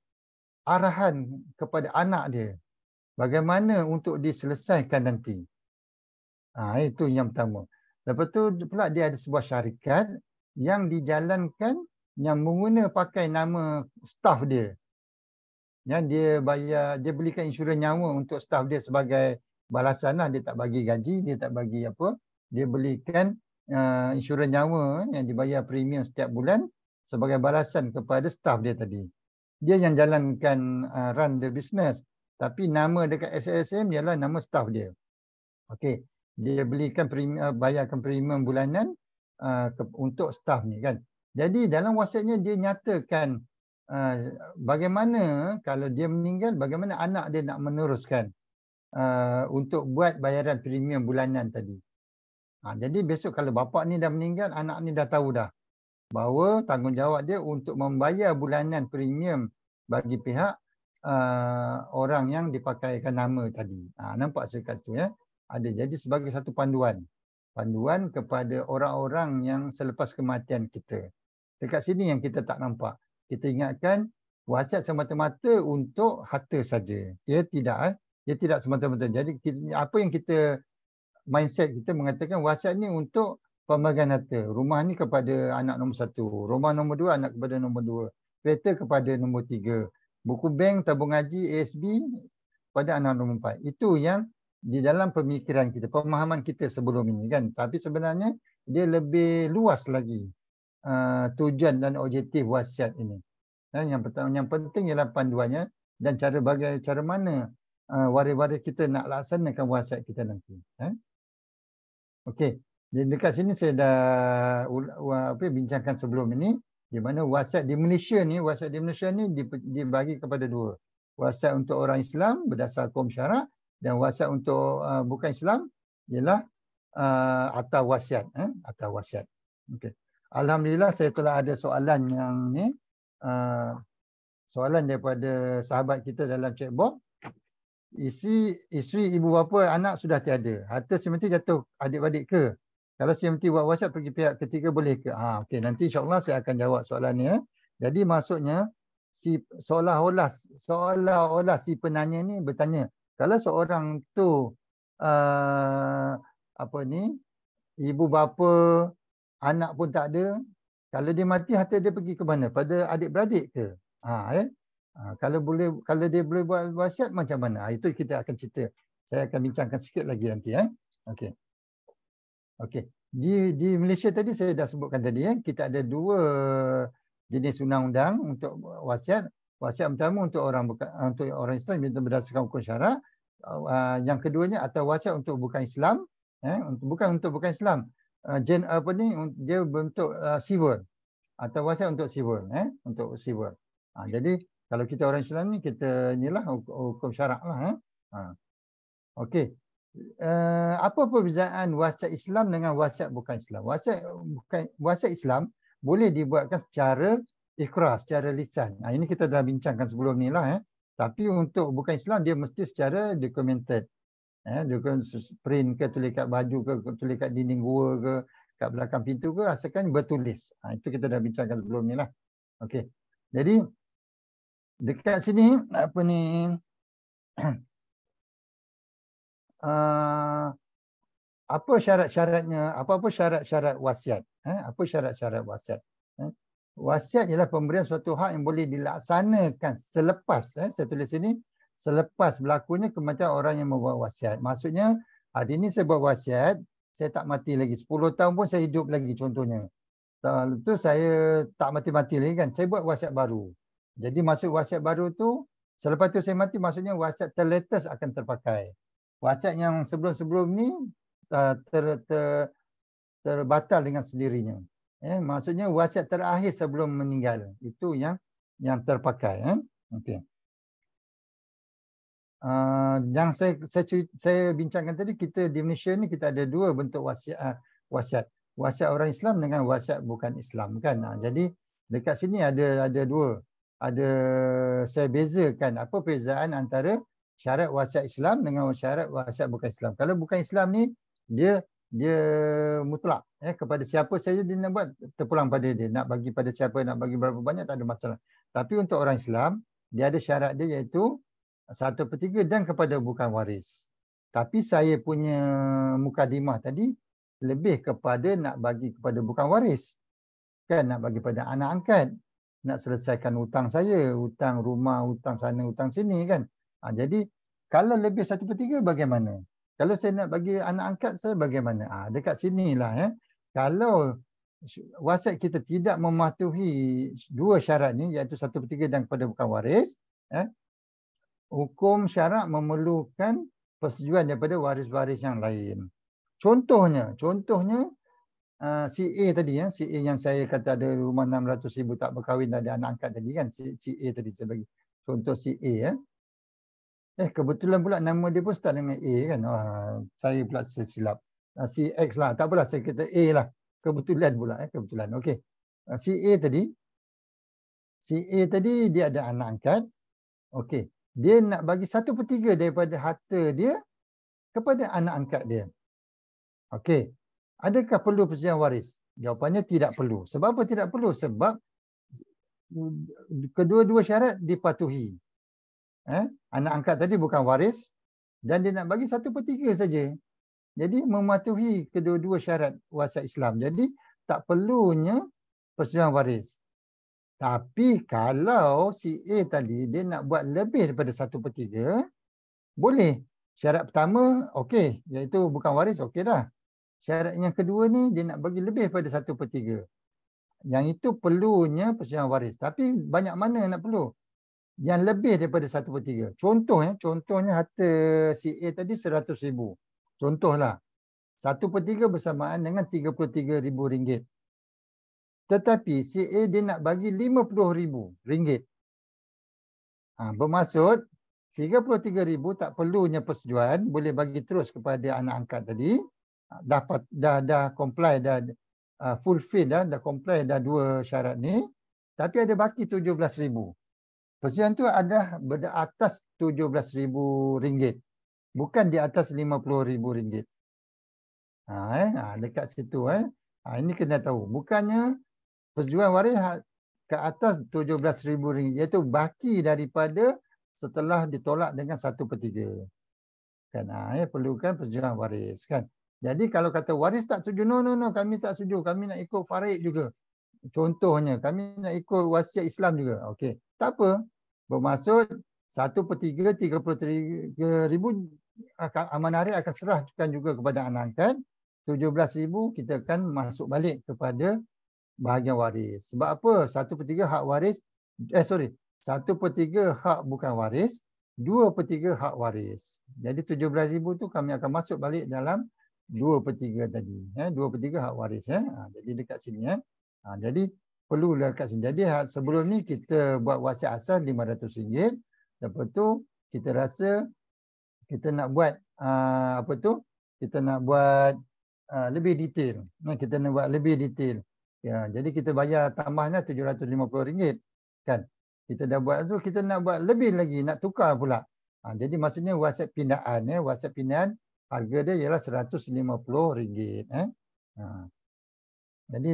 arahan kepada anak dia. Bagaimana untuk diselesaikan nanti. Itu yang pertama. Lepas tu pula dia ada sebuah syarikat yang dijalankan yang mengguna pakai nama staf dia. Yang dia bayar, dia belikan insurans nyawa untuk staf dia sebagai balasan lah. Dia tak bagi gaji, dia tak bagi apa. Dia belikan insurans nyawa yang dibayar premium setiap bulan sebagai balasan kepada staf dia tadi. Dia yang jalankan run the business. Tapi nama dekat SSM ialah nama staf dia. Okey. Dia belikan bayarkan premium bulanan untuk staf ni kan. Jadi dalam wasiatnya dia nyatakan bagaimana kalau dia meninggal, bagaimana anak dia nak meneruskan untuk buat bayaran premium bulanan tadi. Jadi besok kalau bapa ni dah meninggal, anak ni dah tahu dah bahawa tanggungjawab dia untuk membayar bulanan premium bagi pihak orang yang dipakaikan nama tadi. Nampak sekat tu ya. Ada jadi sebagai satu panduan kepada orang-orang yang selepas kematian kita. Dekat sini yang kita tak nampak. Kita ingatkan wasiat semata-mata untuk harta saja. Dia tidak semata-mata. Jadi apa yang kita mindset kita mengatakan wasiat ni untuk pembagian harta. Rumah ni kepada anak nombor 1, rumah nombor 2 anak kepada nombor 2, kereta kepada nombor 3, buku bank, tabung haji, ASB pada anak nombor 4. Itu yang di dalam pemikiran kita, pemahaman kita sebelum ini kan. Tapi sebenarnya dia lebih luas lagi tujuan dan objektif wasiat ini. Yang pertama, yang penting ialah panduannya dan cara mana waris-waris kita nak laksanakan wasiat kita nanti. Okey. Jadi dekat sini saya dah bincangkan sebelum ini di mana wasiat di Malaysia ni dibagi kepada dua. Wasiat untuk orang Islam berdasar hukum syarak dan wasiat untuk bukan Islam ialah atau wasiat. Atau wasiat. Okey. Alhamdulillah saya telah ada soalan yang ni. Soalan daripada sahabat kita dalam chat box. Isteri, ibu bapa, anak sudah tiada. Harta sementi jatuh adik-adik ke? Kalau sementi buat wasiat pergi pihak ketiga boleh ke? Okey, nanti insya-Allah saya akan jawab soalan ni. Jadi maksudnya seolah-olah si penanya ni bertanya, kalau seorang tu ibu bapa, anak pun tak ada, kalau dia mati harta dia pergi ke mana? Pada adik-beradik ke? Kalau dia boleh buat wasiat macam mana? Itu kita akan cerita. Saya akan bincangkan sikit lagi nanti. Okey. Okey. Di Malaysia tadi saya dah sebutkan tadi. Kita ada dua jenis undang-undang untuk wasiat. Wasiat pertama untuk orang Islam berdasarkan hukum syarak. Yang keduanya atau wasiat untuk bukan Islam. Bukan untuk bukan Islam. Dia bentuk civil. Atau wasiat untuk civil. Untuk civil. Jadi kalau kita orang Islam ni, kita inilah hukum syarak lah. Okey. Apa perbezaan wasiat Islam dengan wasiat bukan Islam? Wasiat Islam boleh dibuatkan secara ikrar, secara lisan. Ini kita dah bincangkan sebelum ni lah. Tapi untuk bukan Islam, dia mesti secara documented. Print ke, tulis kat baju ke, tulis kat dinding gua ke, kat belakang pintu ke, asalkan bertulis. Itu kita dah bincangkan sebelum ni lah. Okey. Jadi dekat sini apa syarat-syaratnya? Apa syarat-syarat wasiat? Apa syarat-syarat wasiat? Wasiat ialah pemberian suatu hak yang boleh dilaksanakan selepas, saya tulis sini, selepas berlakunya kematian orang yang membuat wasiat. Maksudnya, hari ini saya buat wasiat, saya tak mati lagi. 10 tahun pun saya hidup lagi contohnya. Lepas tu saya tak mati-mati lagi kan. Saya buat wasiat baru. Jadi masuk wasiat baru tu, selepas tu saya mati, maksudnya wasiat terletas akan terpakai. Wasiat yang sebelum-sebelum ni terbatal dengan sendirinya. Maksudnya wasiat terakhir sebelum meninggal. Itu yang terpakai. Okey. yang saya bincangkan tadi, kita di Malaysia ni kita ada dua bentuk wasiat. Wasiat orang Islam dengan wasiat bukan Islam kan. Jadi dekat sini ada dua. Saya bezakan apa perbezaan antara syarat wasiat Islam dengan syarat wasiat bukan Islam. Kalau bukan Islam ni dia mutlak kepada siapa saja dia nak buat, terpulang pada dia. Nak bagi pada siapa, nak bagi berapa banyak, tak ada masalah. Tapi untuk orang Islam, dia ada syarat dia iaitu 1/3 dan kepada bukan waris. Tapi saya punya mukadimah tadi lebih kepada nak bagi kepada bukan waris. Kan, nak bagi pada anak angkat. Nak selesaikan hutang saya, hutang rumah, hutang sana, hutang sini kan. Jadi kalau lebih 1/3 bagaimana? Kalau saya nak bagi anak angkat saya bagaimana? Dekat sinilah kalau wasiat kita tidak mematuhi dua syarat ni, iaitu 1/3 dan kepada bukan waris, hukum syarak memerlukan persetujuan daripada waris-waris yang lain. Contohnya si A tadi, si A yang saya kata ada rumah 600,000 tak berkahwin, tak ada anak angkat tadi kan, si A tadi saya bagi contoh si A. Kebetulan pula nama dia pun start dengan A kan. Saya pula silap. Si X lah, tak apalah, saya kata A lah. Kebetulan pula, kebetulan. Okey. Si A tadi dia ada anak angkat. Okey. Dia nak bagi 1/3 daripada harta dia kepada anak angkat dia. Okey. Adakah perlu persetujuan waris? Jawapannya tidak perlu. Sebab apa tidak perlu? Sebab kedua-dua syarat dipatuhi. Anak angkat tadi bukan waris dan dia nak bagi 1/3 saja. Jadi mematuhi kedua-dua syarat wasiat Islam. Jadi tak perlunya persetujuan waris. Tapi kalau si A tadi dia nak buat lebih daripada 1/3, boleh. Syarat pertama okey, iaitu bukan waris, okey dah. Syarat yang kedua ni dia nak bagi lebih daripada 1/3. Yang itu perlunya persetujuan waris. Tapi banyak mana nak perlu? Yang lebih daripada 1/3. Contohnya harta si A tadi 100,000. Contohlah. 1/3 bersamaan dengan RM33,000. Tetapi si A dia nak bagi RM50,000. Bermaksud RM33,000 tak perlunya persetujuan, boleh bagi terus kepada anak angkat tadi. Dah comply, dah fulfill dah comply dah dua syarat ni. Tapi ada baki RM17,000. Persetujuan tu ada atas RM17,000, bukan di atas RM50,000. Dekat situ ini kena tahu. Bukannya persetujuan waris ke atas RM17,000, iaitu baki daripada setelah ditolak dengan 1/3. Kan perlukan persetujuan waris kan. Jadi kalau kata waris tak setuju, no, kami tak setuju, kami nak ikut faraid juga. Contohnya kami nak ikut wasiat Islam juga. Okey, tak apa. Bermaksud 1/3 RM33,000 amanah akan serahkan juga kepada anak angkat. RM17,000 kita akan masuk balik kepada bahagian waris. Sebab apa? 1/3 hak waris, 1/3 hak bukan waris, 2/3 hak waris. Jadi RM17,000 tu kami akan masuk balik dalam 2/3 tadi. 2/3 hak waris. Jadi dekat sini. Jadi perlulah kat sini. Jadi sebelum ni kita buat wasiat asas RM500. Lepas tu kita rasa kita nak buat kita nak buat lebih detail. Kita nak buat lebih detail. Jadi kita bayar tambahnya RM750 kan. Kita dah buat tu, kita nak buat lebih lagi, nak tukar pula. Jadi maksudnya wasiat pindaan, wasiat pindaan harga dia ialah RM150. Jadi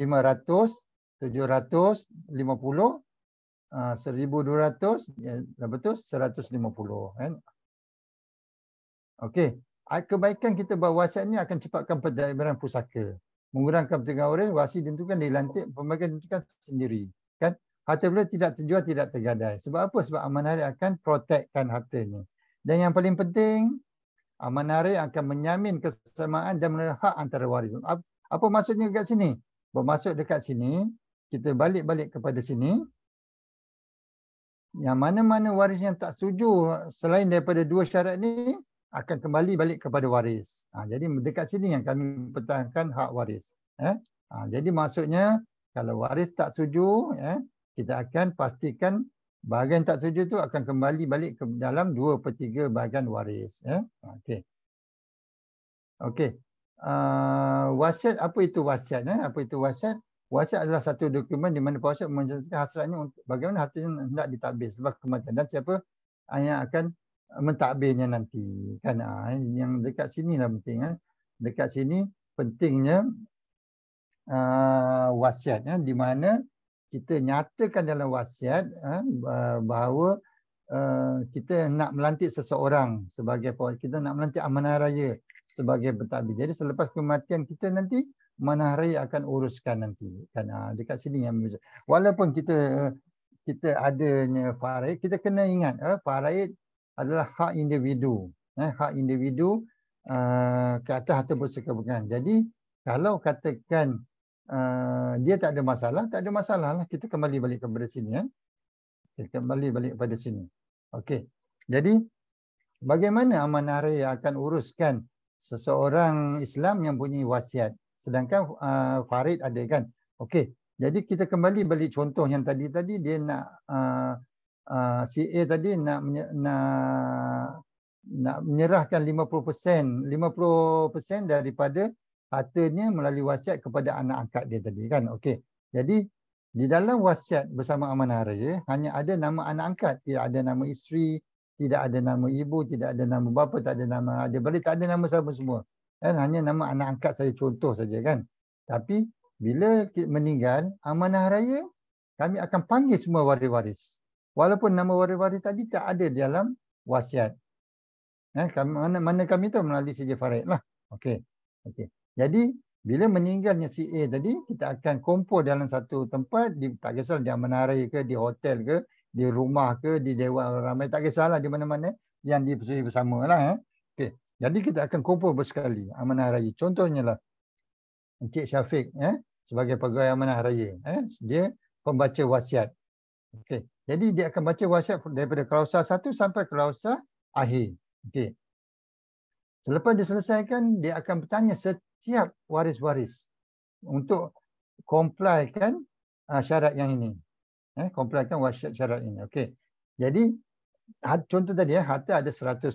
500, 750, 1,200, lepas tu 150 kan. Okey. Kebaikan kita buat wasiat ni akan cepatkan pentadbiran pusaka. Mengurangkan pertengah waris, wasi ditentukan dilantik, pembagian ditentukan sendiri. Kan? Harta beliau tidak terjual, tidak tergadai. Sebab apa? Sebab amanah akan protectkan hartanya. Dan yang paling penting, amanah akan menyamin kesesamaan dan menerima hak antara waris. Apa maksudnya dekat sini? Bermaksud dekat sini, kita balik kepada sini. Yang mana-mana waris yang tak setuju selain daripada dua syarat ni, akan kembali balik kepada waris. Jadi dekat sini yang kami pertahankan hak waris. Jadi maksudnya kalau waris tak setuju, kita akan pastikan Bahagian tak setuju tu akan kembali balik ke dalam 2/3 bahagian waris. Okey. Okey. Wasiat, apa itu wasiat? Apa itu wasiat? Wasiat adalah satu dokumen di mana pewasiat mencantumkan hasratnya untuk bagaimana hartanya hendak ditadbir selepas kematian dan siapa yang akan mentadbirnya nanti. Kan yang dekat sini lah penting. Dekat sini pentingnya wasiat, di mana kita nyatakan dalam wasiat bahawa kita nak melantik seseorang sebagai kita nak melantik amanah raya sebagai pentadbir. Jadi selepas kematian kita nanti, amanah raya akan uruskan nanti. Kan dekat sini yang walaupun kita adanya faraid, kita kena ingat faraid adalah hak individu. Hak individu ke atas harta bersekabukan. Jadi kalau katakan dia tak ada masalah lah. Kita kembali balik kepada sini. Kita kembali balik kepada sini. Okey. Jadi bagaimana amanah raya akan uruskan seseorang Islam yang punya wasiat, sedangkan farid ada kan? Okey. Jadi kita kembali balik contoh yang tadi dia nak si A tadi nak menyerahkan 50% daripada hartanya melalui wasiat kepada anak angkat dia tadi kan. Okey. Jadi di dalam wasiat bersama amanah raya hanya ada nama anak angkat, tidak ada nama isteri, tidak ada nama ibu, tidak ada nama bapa, tak ada nama adik-beradik, tak ada nama siapa semua. Kan hanya nama anak angkat saja, contoh saja kan. Tapi bila meninggal, amanah raya kami akan panggil semua waris-waris. Walaupun nama waris-waris tadi tak ada dalam wasiat. Mana kami tahu melalui CJ Faraid lah. Okey. Okey. Jadi bila meninggalnya si A tadi, kita akan kumpul dalam satu tempat, tak kisahlah di amanah raya ke, di hotel ke, di rumah ke, di dewan ramai, tak kisahlah di mana-mana yang dipersuri bersama lah. Okey. Jadi kita akan kumpul bersekali amanah raya. Contohnya lah Encik Syafiq sebagai pegawai amanah raya. Dia pembaca wasiat. Okey. Jadi dia akan baca wasiat daripada klausa 1 sampai klausa akhir. Okey. Selepas diselesaikan, dia akan bertanya setiap waris-waris untuk complykan syarat yang ini. Complykan syarat ini. Okey. Jadi contoh tadi harta ada 100,000.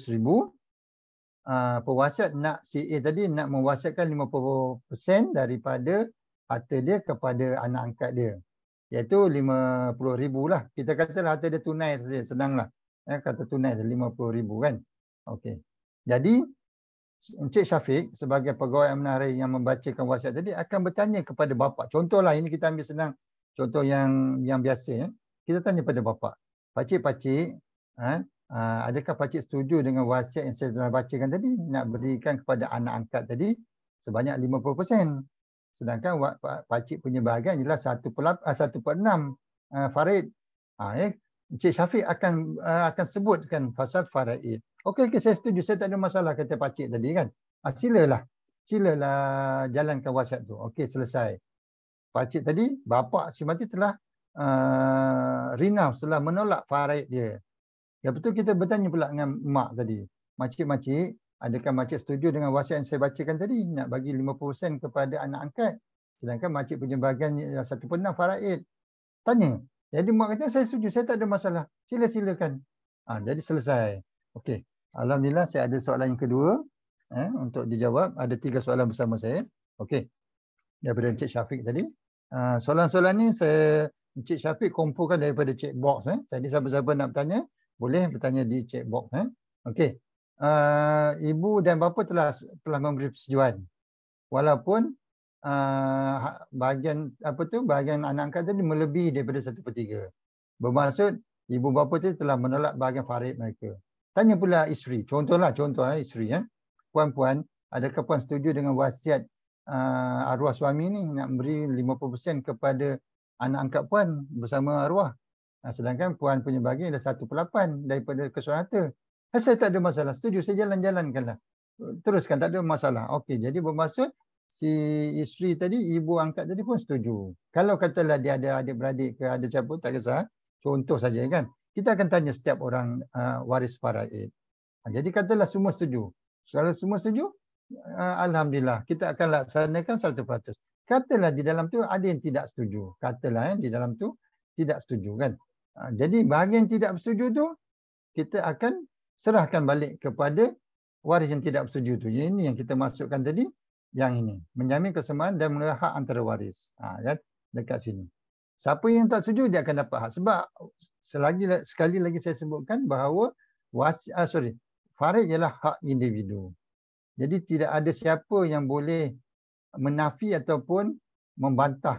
Pewasiat nak si A tadi nak mewasiatkan 50% daripada harta dia kepada anak angkat dia. Iaitu 50,000 lah. Kita katalah harta dia tunai saja, senanglah. Kata tunai 50,000 kan. Okey. Jadi Encik Syafiq sebagai pegawai amanah raya yang membacakan wasiat tadi akan bertanya kepada bapa. Contohlah ini kita ambil senang. Contoh yang biasa. Kita tanya kepada bapa. Pakcik, adakah pakcik setuju dengan wasiat yang saya telah bacakan tadi? Nak berikan kepada anak angkat tadi sebanyak 50%. Sedangkan pakcik punya bahagian ialah 1/6 faraid. Encik Syafiq akan sebutkan fasal faraid. Okey, saya setuju. Saya tak ada masalah kata pakcik tadi kan. Silalah jalankan wasiat tu. Okey, selesai. Pakcik tadi, bapa si mati telah renounce, telah menolak faraid dia. Ya betul, kita bertanya pula dengan mak tadi. Makcik, adakah makcik setuju dengan wasiat yang saya bacakan tadi? Nak bagi 50% kepada anak angkat. Sedangkan makcik punya bahagian 1/6 faraid. Tanya. Jadi mak kata, saya setuju, saya tak ada masalah. Silakan. Jadi selesai. Okey. Alhamdulillah saya ada soalan yang kedua untuk dijawab. Ada 3 soalan bersama saya. Okey. Daripada Encik Syafiq tadi. Soalan-soalan ni Encik Syafiq kumpulkan daripada check box. Jadi siapa-siapa nak bertanya, boleh bertanya di check box. Okey. Ibu dan bapa telah memberi persetujuan. Walaupun bahagian anak angkat tadi melebihi daripada 1/3. Bermaksud ibu bapa tadi telah menolak bahagian faraid mereka. Tanya pula isteri. Contoh isteri. Puan-puan, adakah puan setuju dengan wasiat arwah suami ni nak beri 50% kepada anak angkat puan bersama arwah? Sedangkan puan punya bahagian adalah 1/8 daripada keseluruhan harta. Saya tak ada masalah. Setuju, saya jalankanlah. Teruskan, tak ada masalah. Okey, jadi bermaksud si isteri tadi, ibu angkat tadi pun setuju. Kalau katalah dia ada adik-beradik ke ada siapa, tak kisah. Contoh saja kan. Kita akan tanya setiap orang waris faraid. Jadi katalah semua setuju. Kalau semua setuju, alhamdulillah, kita akan laksanakan 100%. Katalah di dalam tu ada yang tidak setuju. Katalah di dalam tu tidak setuju kan. Jadi bahagian tidak bersetuju tu kita akan serahkan balik kepada waris yang tidak bersetuju tu. Ini yang kita masukkan tadi, yang ini. Menjamin keseimbangan dan memelihara hak antara waris. Kan? Dekat sini. Siapa yang tak setuju dia akan dapat hak. Sebab sekali lagi saya sebutkan bahawa farid ialah hak individu. Jadi tidak ada siapa yang boleh menafi ataupun membantah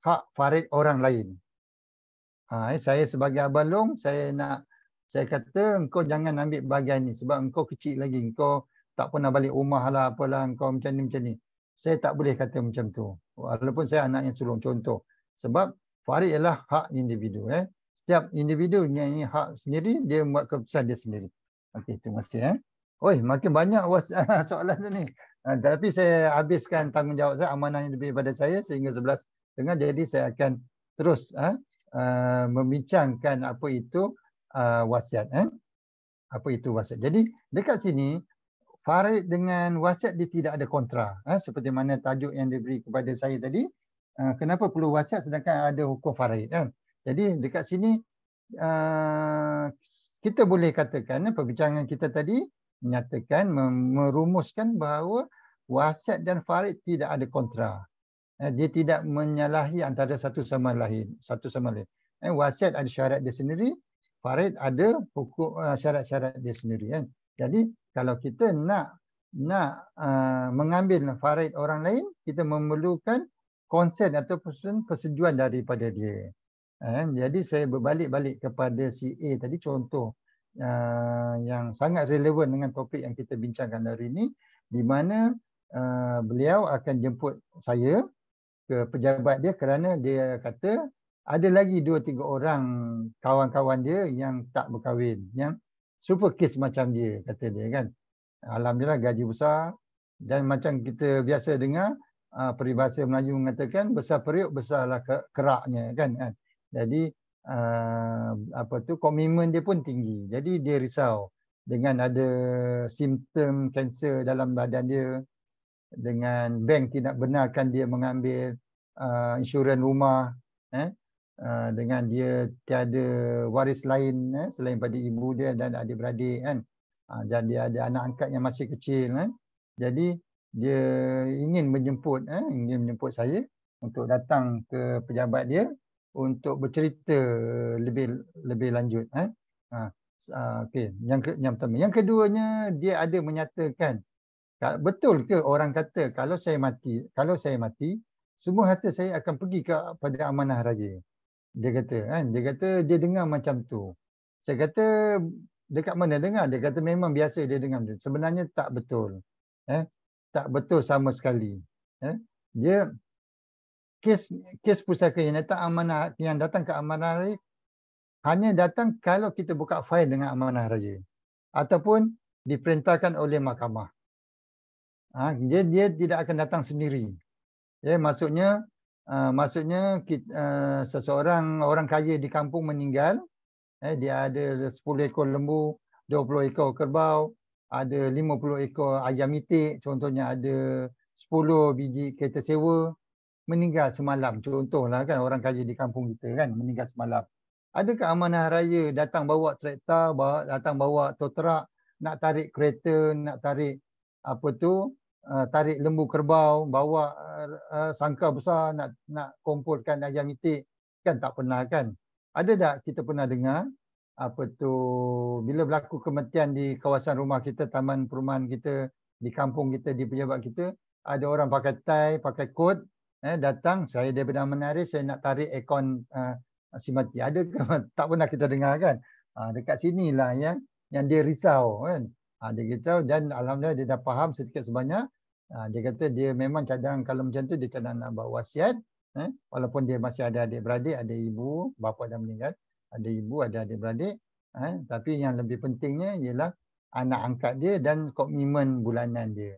hak farid orang lain. Saya sebagai abang long, saya kata engkau jangan ambil bahagian ni sebab engkau kecil lagi, engkau tak pernah balik rumah lah, apalah, engkau macam ni. Saya tak boleh kata macam tu. Walaupun saya anak yang sulung, contoh. Sebab farid ialah hak individu. Setiap individu punya hak sendiri, dia buat keputusan dia sendiri. Okey, terima kasih. Oi, makin banyak soalan tu ni. Tapi saya habiskan tanggungjawab saya, amanah yang lebih pada saya sehingga 11:30. Jadi saya akan terus membincangkan apa itu wasiat. Apa itu wasiat. Jadi dekat sini farid dengan wasiat dia tidak ada kontra. Seperti mana tajuk yang diberi kepada saya tadi. Kenapa perlu wasiat sedangkan ada hukum farid. Jadi dekat sini kita boleh katakan perbincangan kita tadi menyatakan, merumuskan bahawa wasiat dan farid tidak ada kontra. Dia tidak menyalahi antara satu sama lain. Wasiat ada syarat dia sendiri, farid ada hukum syarat-syarat dia sendiri. Jadi kalau kita nak mengambil farid orang lain, kita memerlukan konsen atau persetujuan daripada dia. Jadi saya berbalik-balik kepada si A tadi, contoh yang sangat relevan dengan topik yang kita bincangkan hari ini, di mana beliau akan jemput saya ke pejabat dia kerana dia kata ada lagi 2-3 orang kawan-kawan dia yang tak berkahwin, yang super kes macam dia, kata dia kan. Alhamdulillah gaji besar, dan macam kita biasa dengar peribahasa Melayu mengatakan besar periuk besarlah keraknya kan. Jadi komitmen dia pun tinggi. Jadi dia risau dengan ada simptom kanser dalam badan dia, dengan bank tidak benarkan dia mengambil insurans rumah, dengan dia tiada waris lain selain pada ibu dia dan adik-beradik kan. Dan dia ada anak angkat yang masih kecil kan. Jadi dia ingin menjemput saya untuk datang ke pejabat dia untuk bercerita lebih lanjut. Okey, yang pertama. Yang keduanya, dia ada menyatakan, betul ke orang kata kalau saya mati, semua harta saya akan pergi kepada amanah raya. Dia kata dia dengar macam tu. Saya kata dekat mana dengar? Dia kata memang biasa dia dengar. Sebenarnya tak betul. Tak betul sama sekali. Dia kes pusaka yang datang ke amanah raya hanya datang kalau kita buka fail dengan amanah raya ataupun diperintahkan oleh mahkamah. Dia tidak akan datang sendiri. Maksudnya orang kaya di kampung meninggal, dia ada 10 ekor lembu, 20 ekor kerbau, ada 50 ekor ayam itik, contohnya ada 10 biji kereta sewa, meninggal semalam. Contohlah kan, orang kaya di kampung kita kan meninggal semalam. Adakah amanah raya datang bawa traktor, datang bawa tow truck, nak tarik kereta, nak tarik tarik lembu kerbau, bawa sangkar besar nak kumpulkan ayam itik, kan tak pernah kan. Ada tak kita pernah dengar bila berlaku kematian di kawasan rumah kita, taman perumahan kita, di kampung kita, di pejabat kita, ada orang pakai tie, pakai kot, datang, saya daripada Menari, saya nak tarik akaun si mati. Ada ke? Tak pernah kita dengar kan. Dekat sinilah yang dia risau kan. Dia risau dan alhamdulillah dia dah faham sedikit sebanyak. Dia kata dia memang cadang kalau macam tu dia cadang nak buat wasiat. Walaupun dia masih ada adik-beradik, ada ibu, bapa dah meninggal, ada ibu, ada adik-beradik. Tapi yang lebih pentingnya ialah anak angkat dia dan komitmen bulanan dia.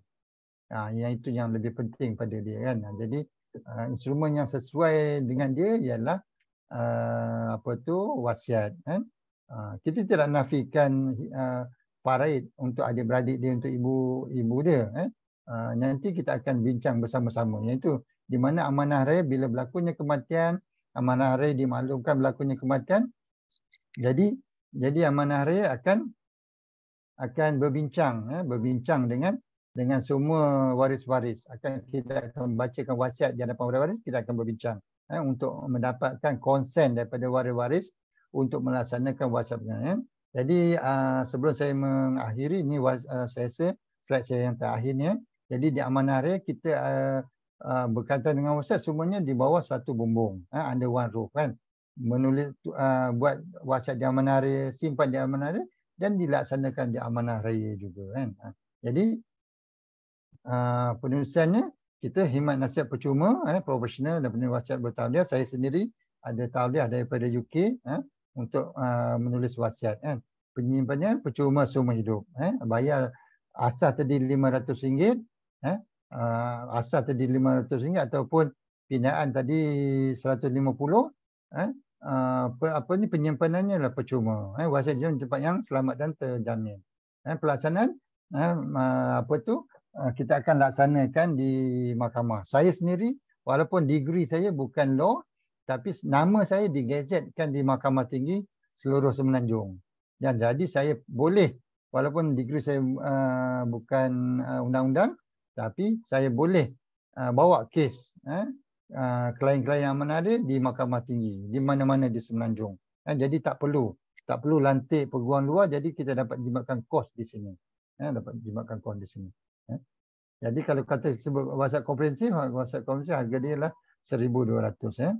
Yang itu yang lebih penting pada dia kan. Jadi instrumen yang sesuai dengan dia ialah wasiat kan. Kita tidak nafikan farid untuk adik-beradik dia, untuk ibu dia. Nanti kita akan bincang bersama-sama, iaitu di mana amanah raya bila berlakunya kematian, amanah raya dimaklumkan berlakunya kematian, Jadi amanah raya akan berbincang dengan semua waris-waris. Kita akan bacakan wasiat di hadapan waris-waris, kita akan berbincang untuk mendapatkan konsen daripada waris-waris untuk melaksanakan wasiat berkenaan. Jadi sebelum saya mengakhiri, ini saya rasa slide saya yang terakhir ni. Jadi di amanah raya kita berkaitan dengan wasiat semuanya di bawah satu bumbung, under one roof kan. Menulis buat wasiat di amanah raya, simpan di amanah raya dan dilaksanakan di amanah raya juga kan. Jadi penulisannya kita khidmat nasihat percuma profesional dan penulis wasiat bertauliah. Saya sendiri ada tauliah daripada UK untuk menulis wasiat kan. Penyimpannya percuma seumur hidup. Bayar asas tadi RM500, asas tadi RM500 ataupun pinaan tadi RM150. Penyimpanannya lah percuma. Wasiat di tempat yang selamat dan terjamin. Pelaksanaan kita akan laksanakan di mahkamah. Saya sendiri walaupun degree saya bukan law, tapi nama saya digazetkan di Mahkamah Tinggi seluruh Semenanjung. Dan jadi saya boleh, walaupun degree saya bukan undang-undang, tapi saya boleh bawa kes klien-klien amanah raya di Mahkamah Tinggi di mana-mana di Semenanjung. Jadi tak perlu lantik perguruan luar, jadi kita dapat jimatkan kos di sini. Jadi kalau kata sebut wasiat komprehensif harga dia lah 1,200.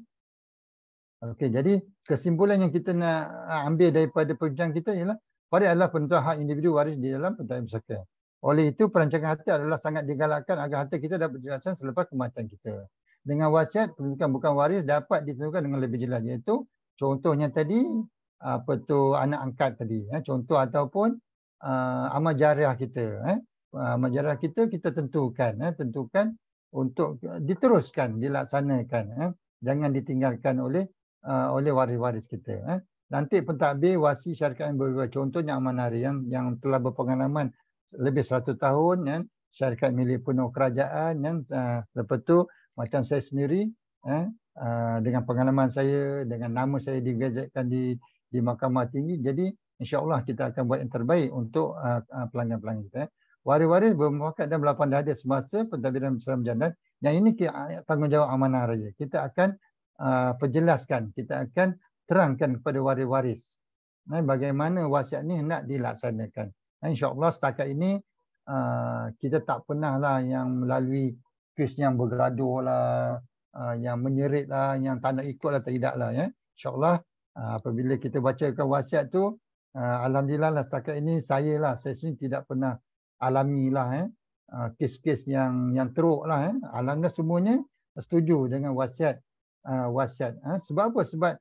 Okey, jadi kesimpulan yang kita nak ambil daripada perbincangan kita ialah waris adalah penentuan hak individu waris di dalam pentadbiran pusaka. Oleh itu perancangan harta adalah sangat digalakkan agar harta kita dapat dilaksanakan selepas kematian kita. Dengan wasiat, penentuan bukan waris dapat ditentukan dengan lebih jelas, iaitu contohnya tadi anak angkat tadi, contoh ataupun amal jariah kita. Amal jariah kita tentukan untuk diteruskan, dilaksanakan. Jangan ditinggalkan oleh waris-waris kita. Nanti pentadbir wasi syarikat yang berbeza, contohnya amanah raya yang telah berpengalaman lebih 100 tahun, syarikat milik penuh kerajaan, lepas tu macam saya sendiri, dengan pengalaman saya, dengan nama saya digazetkan di Mahkamah Tinggi, jadi insya-Allah kita akan buat yang terbaik untuk pelanggan-pelanggan kita. Waris-waris bermuafakat dan berlapan dada semasa pentadbiran bersama berjalan. Yang ini tanggungjawab amanah raya. Kita akan perjelaskan, kita akan terangkan kepada waris-waris bagaimana wasiat ni hendak dilaksanakan. InsyaAllah setakat ini kita tak pernah lah yang melalui kes yang bergaduh lah, yang menyerit lah, yang tak nak ikut lah, tidak lah. InsyaAllah apabila kita bacakan wasiat tu, alhamdulillah lah setakat ini saya sendiri tidak pernah alami lah kes-kes yang teruk lah. Alhamdulillah semuanya setuju dengan wasiat. Sebab apa? Sebab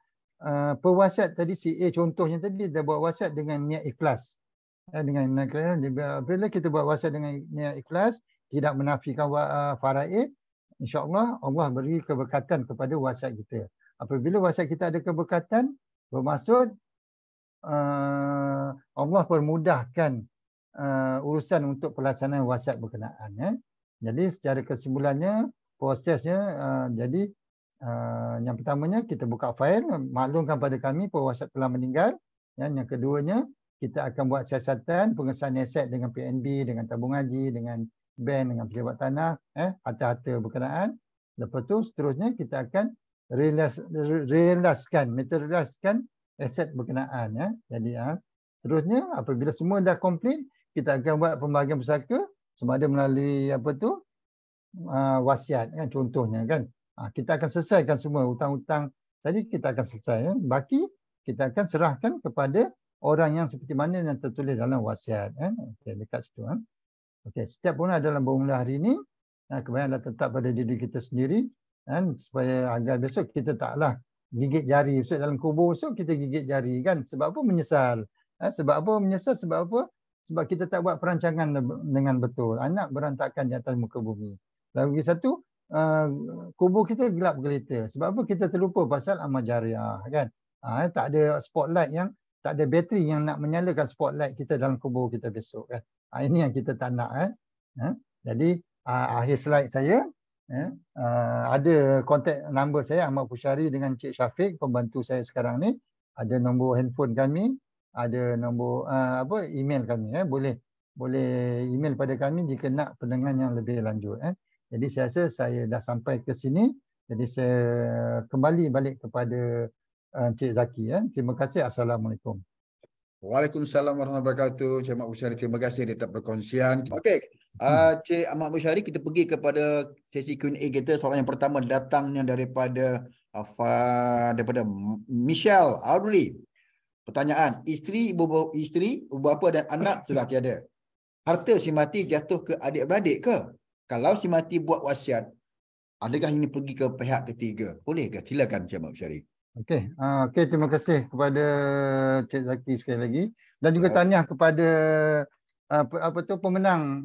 pewasiat tadi si A contohnya tadi dia buat wasiat dengan niat ikhlas. Bila kita buat wasiat dengan niat ikhlas, tidak menafikan faraid, insya-Allah Allah beri keberkatan kepada wasiat kita. Apabila wasiat kita ada keberkatan, bermaksud Allah permudahkan urusan untuk pelaksanaan wasiat berkenaan. Jadi secara kesimpulannya, prosesnya jadi yang pertamanya kita buka fail, maklumkan pada kami pewasiat telah meninggal. Yang keduanya, kita akan buat siasatan pengesahan aset dengan PNB, dengan tabung haji, dengan bank, dengan pejabat tanah, harta-harta berkenaan. Lepas tu seterusnya kita akan realiskan aset berkenaan. Jadi seterusnya apabila semua dah komplit, kita akan buat pembahagian pusaka sama ada melalui wasiat contohnya kan. Kita akan selesaikan semua hutang-hutang tadi, kita akan selesai. Baki kita akan serahkan kepada orang yang seperti mana yang tertulis dalam wasiat. Okey, dekat situ. Okey, setiap orang dalam bermula hari ini kebanyakan dah tetap pada diri kita sendiri, supaya agar besok kita taklah gigit jari. Besok dalam kubur besok kita gigit jari kan. Sebab apa? Menyesal. Sebab apa menyesal? Sebab apa? Sebab kita tak buat perancangan dengan betul. Anak berantakan di atas muka bumi. Lagi satu, kubur kita gelap gelita. Sebab apa? Kita terlupa pasal amal jariah kan. Tak ada spotlight tak ada bateri yang nak menyalakan spotlight kita dalam kubur kita besok kan. Ini yang kita tak nak. Jadi akhir slide saya, ada kontak number saya Ahmad Pushari dengan Cik Syafiq, pembantu saya sekarang ni. ada nombor handphone kami, ada nombor email kami. Boleh email pada kami jika nak pendengar yang lebih lanjut. Jadi saya rasa saya dah sampai ke sini. Jadi saya kembali balik kepada Cik Zaki. Terima kasih. Assalamualaikum. Waalaikumsalam warahmatullahi wabarakatuh. Cik Ahmad Busyari, terima kasih di atas perkongsian. Okey, Cik Ahmad Busyari, kita pergi kepada sesi Q&A kita. Soalan yang pertama datangnya daripada Michelle Audrey. Pertanyaan, isteri, ibu bapa dan anak sudah tiada. Harta si mati jatuh ke adik-beradik ke? Kalau si mati buat wasiat, adakah ini pergi ke pihak ketiga? Boleh ke? Silakan Cik Ahmad Busyari. Okey, terima kasih kepada Cik Zaki sekali lagi dan juga tahniah kepada pemenang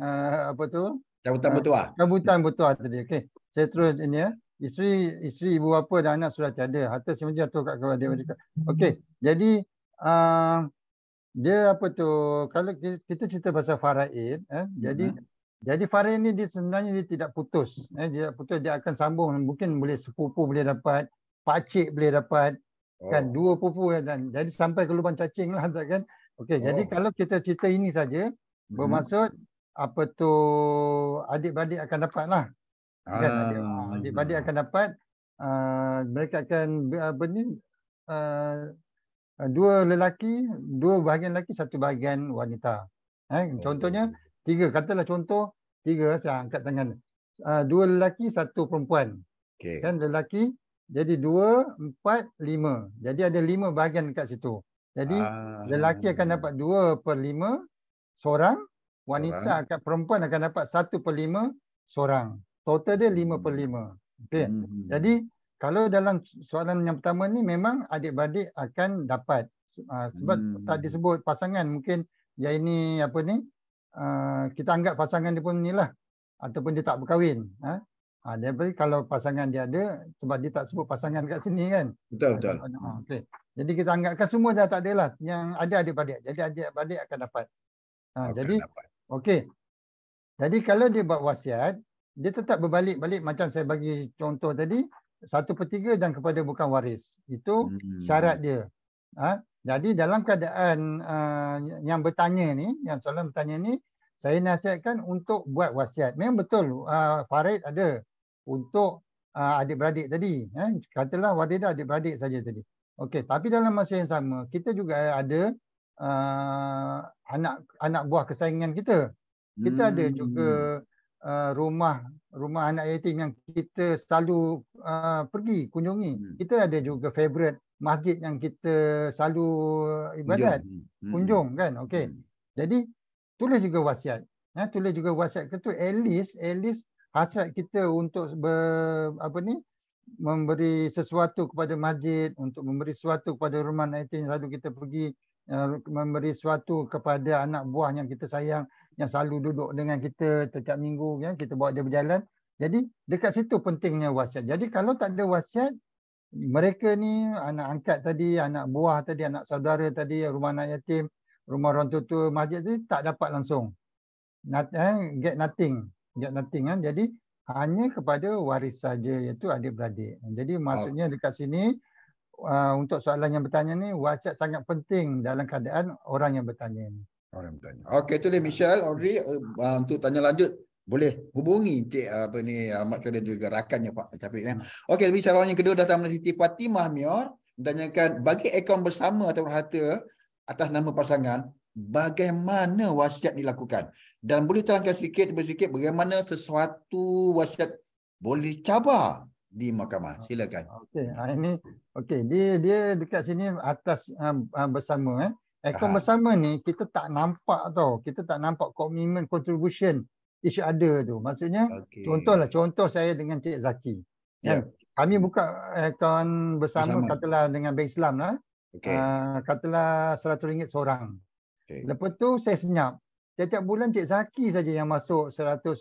Cabutan bertuah. Cabutan bertuah tadi. Okey. Saya terus ini ya. Isteri, ibu bapa dan anak sudah tiada. Harta semua jatuh kat kepada adik. Okey. Jadi dia kalau kita cerita pasal faraid, jadi faraid ni dia sebenarnya dia tidak putus. Dia putus, dia akan sambung, mungkin boleh sepupu boleh dapat, pakcik boleh dapat, kan, dua pupu dan jadi sampai ke lubang cacing lah kan. Okey, jadi kalau kita cerita ini saja bermaksud adik-beradik akan dapat lah. Kan, adik-beradik akan dapat, mereka akan dua lelaki, dua bahagian lelaki, satu bahagian wanita. Contohnya tiga, katalah contoh tiga, saya angkat tangan. Dua lelaki, satu perempuan. Kan, lelaki, jadi 2, 4, 5. Jadi ada 5 bahagian dekat situ. Jadi lelaki akan dapat 2/5 seorang, wanita perempuan akan dapat 1/5 seorang. Total dia 5/5. Okey. Jadi kalau dalam soalan yang pertama ni memang adik-beradik akan dapat. Sebab tak disebut pasangan, mungkin yang ini kita anggap pasangan dia pun inilah ataupun dia tak berkahwin. Jadi kalau pasangan dia ada, sebab dia tak sebut pasangan kat sini kan. Betul. Okay. Jadi kita anggapkan semua dah tak ada lah. Yang ada adik-beradik. Jadi adik-beradik akan dapat. Okey. Jadi kalau dia buat wasiat, dia tetap berbalik-balik macam saya bagi contoh tadi, 1/3 dan kepada bukan waris. Itu syarat dia. Jadi dalam keadaan yang bertanya ni, yang soalan bertanya ni, saya nasihatkan untuk buat wasiat. Memang betul faraid ada untuk adik-beradik tadi. Katalah waridah adik-beradik saja tadi. Okey, tapi dalam masa yang sama, kita juga ada anak buah kesayangan kita. Kita ada juga rumah anak yatim yang kita selalu pergi kunjungi. Kita ada juga favorite masjid yang kita selalu ibadat, kunjung kan. Okey. Jadi tulis juga wasiat. Tulis juga wasiat itu at least hasrat kita untuk memberi sesuatu kepada masjid, untuk memberi sesuatu kepada rumah anak yatim yang selalu kita pergi, memberi sesuatu kepada anak buah yang kita sayang, yang selalu duduk dengan kita setiap minggu, kan, kita bawa dia berjalan. Jadi dekat situ pentingnya wasiat. Jadi kalau tak ada wasiat, mereka ni anak angkat tadi, anak buah tadi, anak saudara tadi, rumah anak yatim, rumah orang tua, masjid tadi tak dapat langsung. Get nothing kan. Jadi hanya kepada waris saja, iaitu adik-beradik. Jadi maksudnya dekat sini untuk soalan yang bertanya ni, wasiat sangat penting dalam keadaan orang yang bertanya ni. Okey, tu dia Michelle Audrey, untuk tanya lanjut boleh hubungi Ahmad Syarif juga rakannya Pak Syafiq kan. Okey, soalan yang kedua datang dari Siti Fatimah Mior, bertanyakan bagi akaun bersama atau harta atas nama pasangan, bagaimana wasiat dilakukan? Dan boleh terangkan sedikit bagaimana sesuatu wasiat boleh dicabar di mahkamah. Silakan. Okey, dia dekat sini atas bersama akaun bersama ni kita tak nampak tau. Kita tak nampak komitmen contribution each other tu. Maksudnya contoh saya dengan Cik Zaki. Kami buka akaun bersama katalah dengan Bank Islam lah. Katalah RM100 seorang. Lepas tu saya senyap. Setiap bulan Cik Zaki saja yang masuk 100,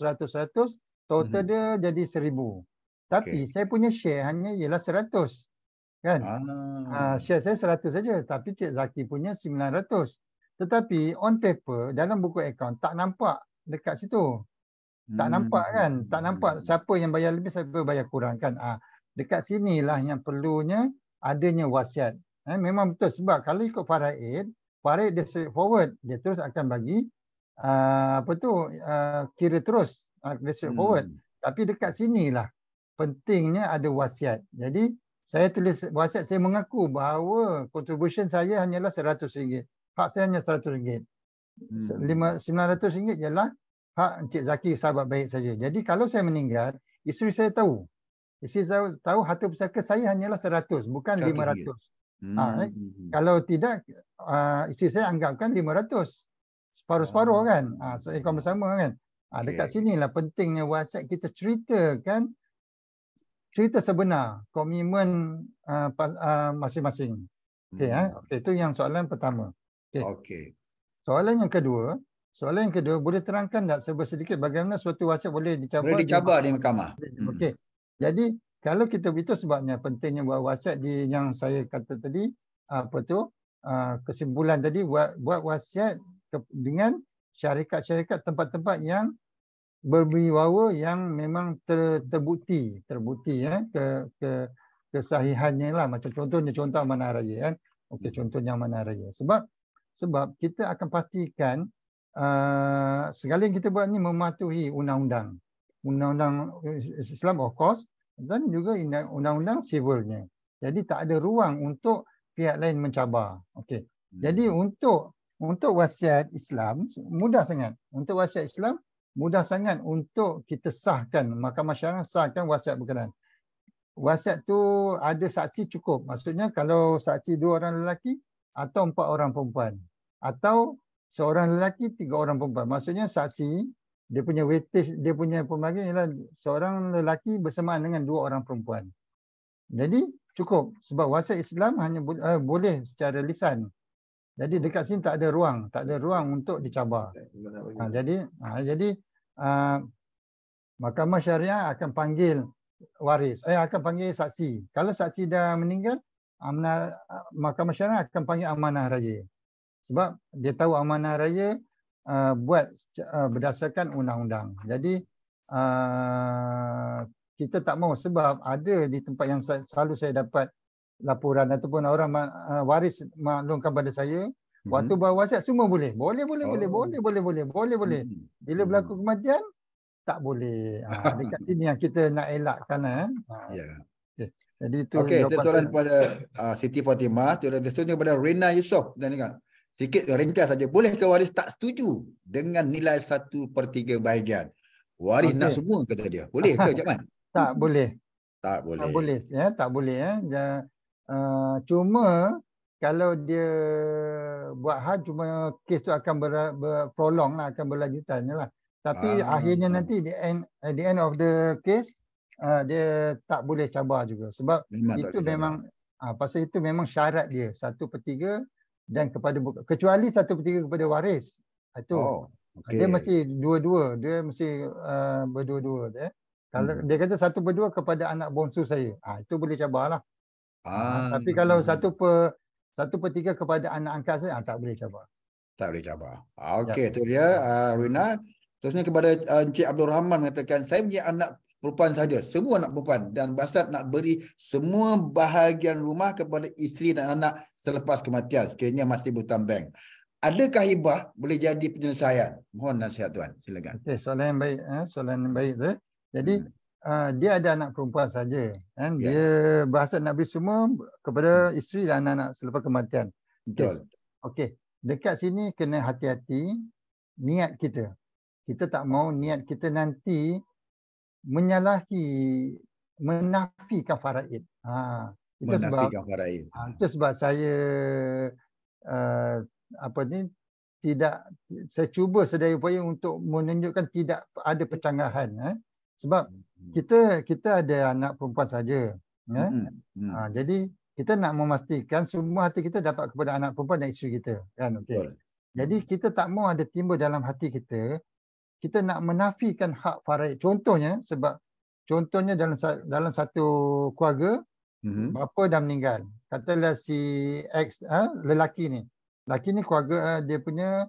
total dia jadi 1,000. Tapi saya punya share hanya ialah 100. Kan? Share saya 100 saja, tapi Cik Zaki punya 900. Tetapi on paper dalam buku akaun tak nampak dekat situ. Tak nampak kan? Tak nampak siapa yang bayar lebih, siapa bayar kurang kan? Dekat sinilah yang perlunya adanya wasiat. Memang betul sebab kalau ikut faraid dia straightforward, dia terus akan bagi kira terus, dia straightforward. Tapi dekat sinilah pentingnya ada wasiat. Jadi saya tulis wasiat, saya mengaku bahawa contribution saya hanyalah RM100. Hak saya hanya RM100. RM900 ialah hak Encik Zaki, sahabat baik saja. Jadi kalau saya meninggal, isteri saya tahu. Isteri saya tahu harta pusaka saya hanyalah 100, bukan 500. Kalau tidak, isteri saya anggapkan 500. Separuh-separuh kan. Seekor bersama kan. Dekat sinilah pentingnya wasiat, kita ceritakan cerita sebenar, komitmen masing-masing. Itu yang soalan pertama. Soalan yang kedua, boleh terangkan tak sedikit bagaimana suatu wasiat boleh dicabar? Boleh dicabar di mahkamah. Okey. Jadi kalau kita itu sebabnya pentingnya buat wasiat yang saya kata tadi, kesimpulan tadi, buat wasiat dengan syarikat-syarikat, tempat-tempat yang berwibawa, yang memang terbukti kesahihannya lah. Macam contoh Amanah Raya kan. Contohnya Amanah Raya. Sebab kita akan pastikan segala yang kita buat ni mematuhi undang-undang Islam of course, dan juga undang-undang sivilnya. Jadi tak ada ruang untuk pihak lain mencabar. Jadi untuk wasiat Islam mudah sangat. Mudah sangat untuk kita sahkan, Mahkamah Syariah sahkan wasiat berkenaan. Wasiat tu ada saksi cukup. Maksudnya kalau saksi 2 orang lelaki atau 4 orang perempuan, atau seorang lelaki 3 orang perempuan. Maksudnya saksi, dia punya weightage, dia punya pembagian ialah seorang lelaki bersamaan dengan 2 orang perempuan. Jadi cukup, sebab wasiat Islam hanya boleh secara lisan. Jadi dekat sini tak ada ruang untuk dicabar. Jadi Mahkamah Syariah akan panggil waris, akan panggil saksi. Kalau saksi dah meninggal, Mahkamah Syariah akan panggil Amanah Raya. Sebab dia tahu Amanah Raya buat berdasarkan undang-undang. Jadi kita tak mahu, sebab ada di tempat yang selalu saya dapat laporan ataupun orang waris maklumkan pada saya, waktu buat wasiat semua boleh. Boleh. Bila berlaku kematian, tak boleh. Dekat sini yang kita nak elakkan. Jadi itu. Itu soalan kepada Siti Fatimah. Seterusnya kepada Rina Yusof. Sikit ringkas saja. Bolehkah waris tak setuju dengan nilai 1/3 bahagian? Waris nak semua, kata dia. Boleh ke, Cik Man? Tak boleh. Tak boleh. Tak boleh. Cuma kalau dia buat hal, cuma kes tu akan berprolong lah, akan berlanjutan lah. Tapi akhirnya nanti at the end of the case, dia tak boleh cabar juga. Sebab itu memang pasal itu memang syarat dia 1/3 dan kepada kecuali 1/3 kepada waris. Itu dia mesti dua-dua, dia mesti berdua-dua dia. Kalau dia kata 1/2 kepada anak bongsu saya, itu boleh cabar lah. Tapi kalau 1/3 kepada anak angkat saya, tak boleh cabar. Tak boleh cabar. Itu dia Rina. Terusnya kepada Encik Abdul Rahman mengatakan, saya punya anak perempuan saja, semua anak perempuan, dan Basat nak beri semua bahagian rumah kepada isteri dan anak selepas kematian sekiranya masih berhutang bank. Adakah hibah boleh jadi penyelesaian? Mohon nasihat Tuan, silakan. Soalan yang baik tu. Jadi dia ada anak perempuan saja, kan? Dia Basat nak beri semua kepada isteri dan anak-anak selepas kematian. Betul. Dekat sini kena hati-hati niat kita. Kita tak mau niat kita nanti menafikan faraid. Menafikan faraid. Itu sebab saya saya cuba sedaya upaya untuk menunjukkan tidak ada percanggahan. Sebab kita ada anak perempuan saja. Jadi kita nak memastikan semua hati kita dapat kepada anak perempuan dan isteri kita. Kan? Jadi kita tak mau ada timbul dalam hati kita nak menafikan hak faraid. Contohnya dalam satu keluarga, bapa dah meninggal. Katalah si X lelaki ni keluarga dia punya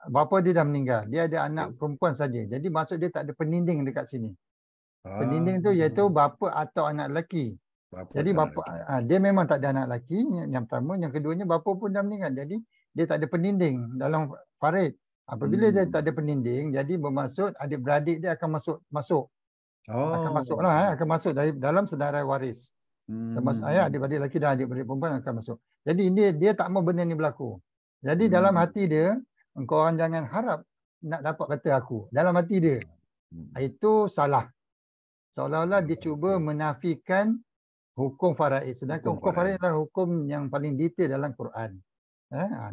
bapa dia dah meninggal. Dia ada anak perempuan saja. Jadi maksud dia tak ada peninding dekat sini. Peninding tu iaitu bapa atau anak lelaki. Bapa Jadi tak nak bapa lagi. dia memang tak ada anak lelaki, yang pertama, yang keduanya bapa pun dah meninggal. Jadi dia tak ada pendinding dalam farid. Apabila dia tak ada pendinding, jadi bermaksud adik-beradik dia akan masuk. Akan Oh. masuklah, akan masuk dari dalam senarai waris. Termasuk ayah, Hmm. adik-beradik lelaki dan adik-beradik perempuan akan masuk. Jadi dia tak mau benda ni berlaku. Jadi dalam Hmm. hati dia, engkau orang jangan harap nak dapat kata aku. Dalam hati dia. Hmm. Itu salah. Seolah-olah dia cuba Okey. menafikan hukum faraid. Sedangkan Hukum hukum faraid faraid. adalah hukum yang paling detail dalam Quran.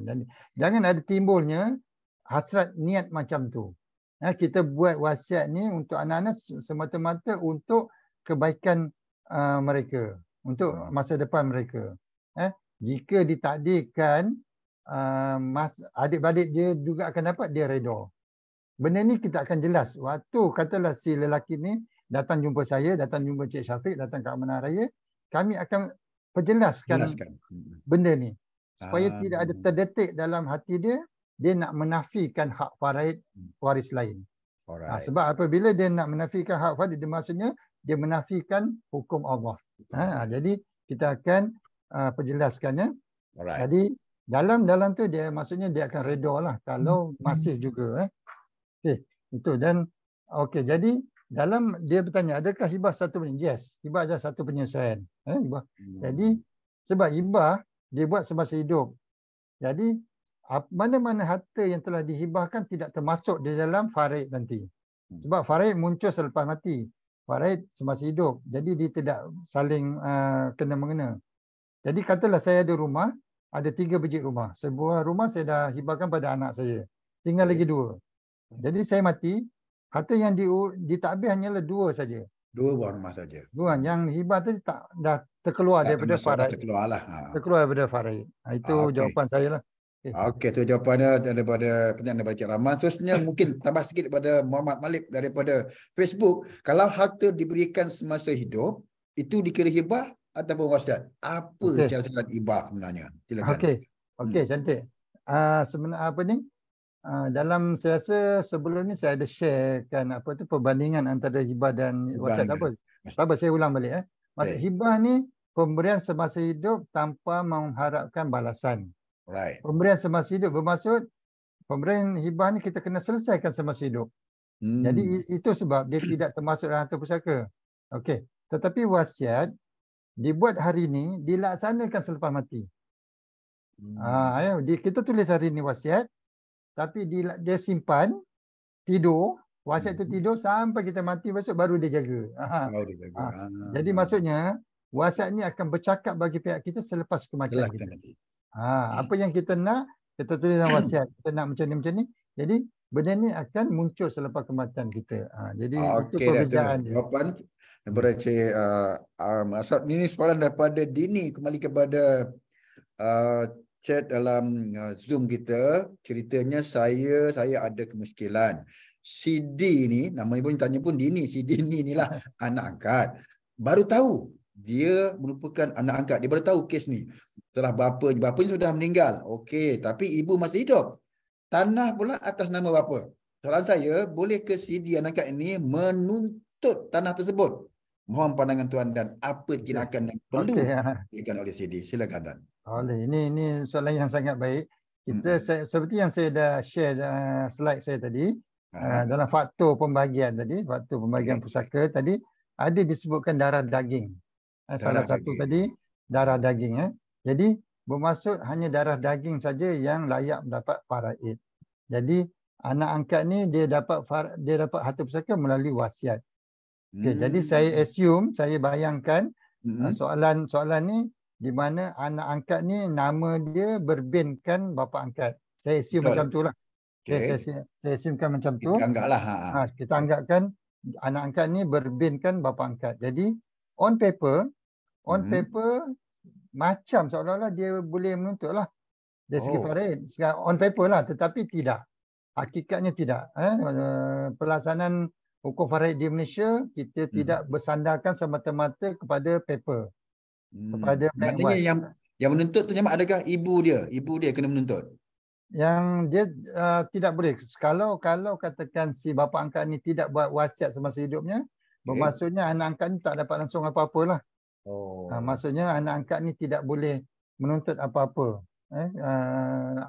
Dan jangan ada timbulnya hasrat niat macam tu. Kita buat wasiat ni untuk anak-anak semata-mata untuk kebaikan mereka, untuk masa depan mereka. Jika ditakdirkan adik-beradik dia juga akan dapat, dia redha. Benda ni kita akan jelas. Waktu katalah si lelaki ni datang jumpa saya, datang jumpa Cik Syafiq, datang ke Amanah Raya, kami akan perjelaskan Jelaskan. benda ni. Supaya Ah. tidak ada terdetik dalam hati dia, dia nak menafikan hak faraid waris lain. Alright. Sebab apabila dia nak menafikan hak faraid, dia maksudnya dia menafikan hukum Allah. Jadi kita akan perjelaskannya. Alright. Jadi dalam tu dia maksudnya dia akan redha lah kalau masih juga. Okey, itu. Dan okey, jadi dalam dia bertanya, adakah hibah satu penyelesaian? Yes, hibah ada satu penyelesaian. Hibah. Jadi sebab hibah dia buat semasa hidup. Jadi mana-mana harta yang telah dihibahkan tidak termasuk di dalam faraid nanti. Sebab faraid muncul selepas mati. Faraid semasa hidup. Jadi dia tidak saling kena-mengena. Jadi katalah saya ada rumah, ada 3 biji rumah. Sebuah rumah saya dah hibahkan pada anak saya. Tinggal lagi 2. Jadi saya mati, harta yang ditakbir hanyalah 2 saja. 2 buah rumah saja. 2. Yang hibah tu dah terkeluar daripada faraid. Terkeluar lah. Terkeluar daripada faraid. Itu jawapan saya lah. Okey, tu jawapannya daripada penyanyi daripada Cik Rahman. Terusnya mungkin tambah sikit daripada Muhammad Malik daripada Facebook. Kalau harta diberikan semasa hidup, itu dikira hibah ataupun wasiat? Apa cara hibah sebenarnya? Silakan. Okey, cantik. Sebenarnya apa ni? Dalam saya rasa sebelum ni saya ada sharekan perbandingan antara hibah dan wasiat. Tak apa, saya ulang balik. Maksud hibah ni pemberian semasa hidup tanpa mengharapkan balasan. Pemberian semasa hidup bermaksud pemberian hibah ni kita kena selesaikan semasa hidup. Jadi itu sebab dia tidak termasuk dalam harta pusaka. Okey. Tetapi wasiat dibuat hari ni, dilaksanakan selepas mati. Kita tulis hari ni wasiat, tapi dia simpan, tidur, wasiat tu tidur sampai kita mati, besok baru dia jaga. Jadi maksudnya wasiat ni akan bercakap bagi pihak kita selepas kematian kita. Apa yang kita nak, kita tulis dalam wasiat. Kita nak macam ni. Jadi benda ni akan muncul selepas kematian kita. Jadi itu perbezaan dia. Jawapan daripada Cik Asad. Ini soalan daripada Dini kembali kepada chat dalam Zoom kita. Ceritanya saya ada kemuskilan. Si D ni, namanya pun tanya pun Dini. Si D ni inilah anak angkat. Baru tahu dia merupakan anak angkat. Dia baru tahu kes ni. Setelah bapanya sudah meninggal. Okey, tapi ibu masih hidup. Tanah pula atas nama bapa. Soalan saya, boleh ke si D anak angkat ini menuntut tanah tersebut? Mohon pandangan tuan dan apa tindakan yang perlu dilakukan oleh CD. Silakan Dan. Ini soalan yang sangat baik. Seperti yang saya dah share slide saya tadi, dalam faktor pembahagian tadi, faktor pembahagian pusaka tadi, ada disebutkan darah daging. Salah satu tadi darah daging. Jadi bermaksud hanya darah daging saja yang layak mendapat faraid. Jadi anak angkat ni dia dapat harta pusaka melalui wasiat. Jadi saya bayangkan soalan ni di mana anak angkat ni nama dia berbinkan bapa angkat. Saya assume macam tu lah. Saya assumekan macam tu. Kita anggapkan anak angkat ni berbinkan bapa angkat. Jadi on paper macam seolah-olah dia boleh menuntut lah dari segi faraid. On paper lah, tetapi tidak. Hakikatnya tidak. Pelaksanaan hukum faraid di Malaysia, kita tidak bersandarkan semata-mata kepada paper. Kepada black and white. Yang menuntut tu adakah ibu dia kena menuntut? Yang dia tidak boleh. Kalau katakan si bapa angkat ni tidak buat wasiat semasa hidupnya, bermaksudnya anak angkat ni tak dapat langsung apa-apa lah. Oh, Maksudnya anak angkat ni tidak boleh menuntut apa-apa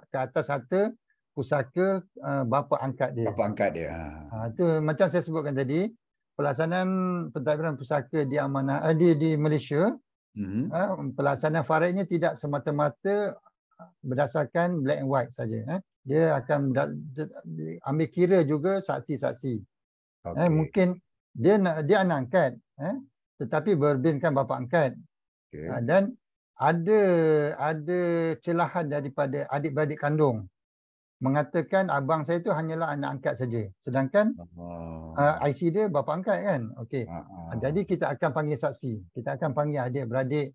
ke atas harta pusaka bapa angkat dia. bapa angkat dia. Itu macam saya sebutkan tadi, pelaksanaan pentadbiran pusaka di amanah di Malaysia, pelaksanaan faraidnya tidak semata-mata berdasarkan black and white saja. Dia akan ambil kira juga saksi-saksi. Okey. Mungkin dia anak angkat, tetapi berbinkan bapa angkat. Dan ada celahan daripada adik-beradik kandung mengatakan abang saya itu hanyalah anak angkat saja, sedangkan IC dia bapa angkat kan. Okey. Jadi kita akan panggil saksi, kita akan panggil adik-beradik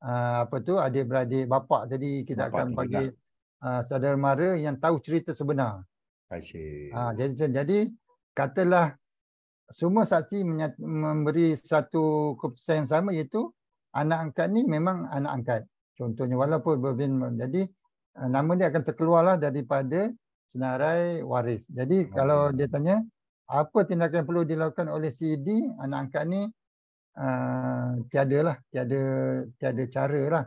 adik-beradik bapa tadi, kita Bapa akan tadi panggil saudara mara yang tahu cerita sebenar. Jadi katalah semua saksi memberi satu keputusan yang sama, iaitu anak angkat ni memang anak angkat. Contohnya walaupun berbeza, jadi nama dia akan terkeluarlah daripada senarai waris. Jadi kalau dia tanya apa tindakan yang perlu dilakukan oleh CD, anak angkat ni tiada cara lah.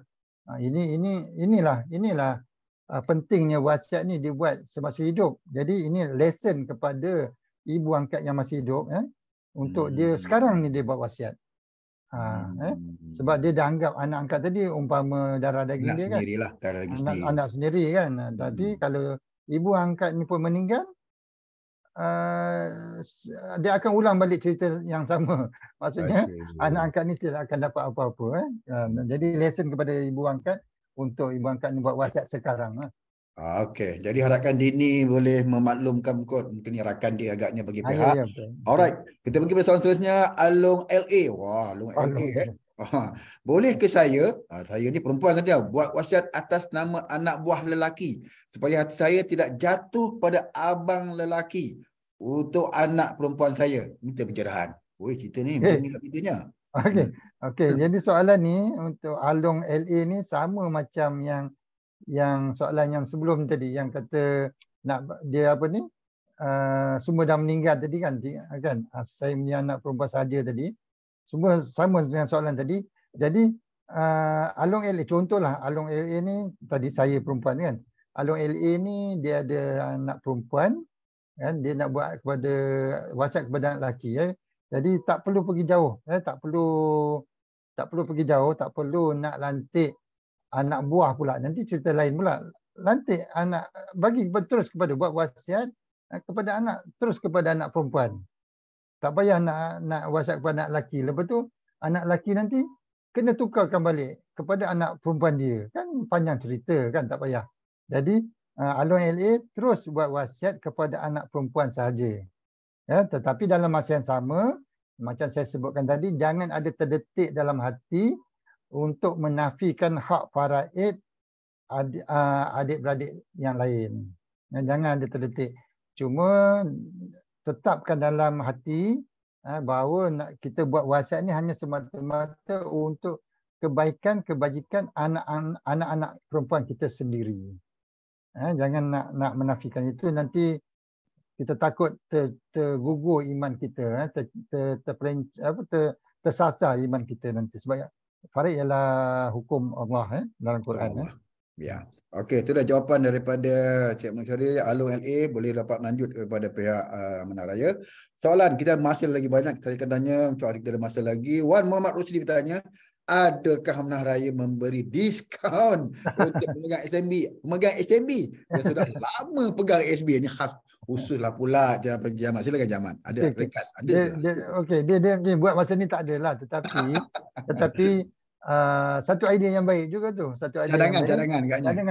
Inilah pentingnya wasiat ni dibuat semasa hidup. Jadi ini lesson kepada ibu angkat yang masih hidup, untuk dia sekarang ni dia buat wasiat. Sebab dia dah anggap anak angkat tadi umpama darah daging dia kan. Darah daging sendiri. Anak sendiri kan. Tapi kalau ibu angkat ni pun meninggal, dia akan ulang balik cerita yang sama. Maksudnya anak angkat ni tidak akan dapat apa-apa. Jadi lesson kepada ibu angkat untuk ibu angkat ni buat wasiat sekarang. Okey, jadi harapkan Dini boleh memaklumkan kot. Mungkin rakan dia agaknya bagi pihak. Ya, betul. Alright, kita pergi pada soalan seterusnya. Along LA. Wah, Along LA. Boleh ke saya ni perempuan saja, buat wasiat atas nama anak buah lelaki supaya hati saya tidak jatuh pada abang lelaki untuk anak perempuan saya. Minta pencerahan. Oi, cerita ni macam ni lah ceritanya. Okey. Jadi soalan ni untuk Along LA ni sama macam yang soalan yang sebelum tadi, yang kata nak dia apa ni semua dah meninggal tadi kan, saya punya anak perempuan saja tadi, semua sama dengan soalan tadi. Jadi Along LA, contohlah Along LA ni tadi saya perempuan kan, Along LA ni dia ada anak perempuan kan, dia nak buat kepada wasiat kepada anak lelaki Jadi tak perlu pergi jauh, tak perlu pergi jauh, tak perlu nak lantik anak buah pula, nanti cerita lain pula. Lantik anak, bagi terus kepada buat wasiat kepada anak, terus kepada anak perempuan. Tak payah nak wasiat kepada anak lelaki. Lepas tu anak lelaki nanti kena tukarkan balik kepada anak perempuan dia. Kan panjang cerita kan, tak payah. Jadi Along LA terus buat wasiat kepada anak perempuan sahaja. Tetapi dalam masa yang sama, macam saya sebutkan tadi, jangan ada terdetik dalam hati untuk menafikan hak faraid adik-beradik yang lain. Jangan ada terdetik. Cuma tetapkan dalam hati bahawa kita buat wasiat ni hanya semata-mata untuk kebaikan, kebajikan anak-anak perempuan kita sendiri. Jangan nak menafikan itu, nanti kita takut tergugur iman kita, tersasar iman kita nanti. Sebab faraid ialah hukum Allah dalam Quran. Ya. Okey, itu dah jawapan daripada Cik Masyari. Along LA boleh dapat lanjut kepada pihak Amanah Raya. Soalan kita masih lagi banyak, kita akan tanya. Soalan kita ada masa lagi. Wan Muhammad Rusdi bertanya, adakah Amanah Raya memberi diskaun untuk pemegang SMB? Pemegang SMB yang sudah lama pegang SB ni khas usullah pula Jamat. Silakan Jamat. Ada rekas? Ada Okey, dia buat masa ni tak adalah, tetapi satu idea yang baik juga tu. Satu idea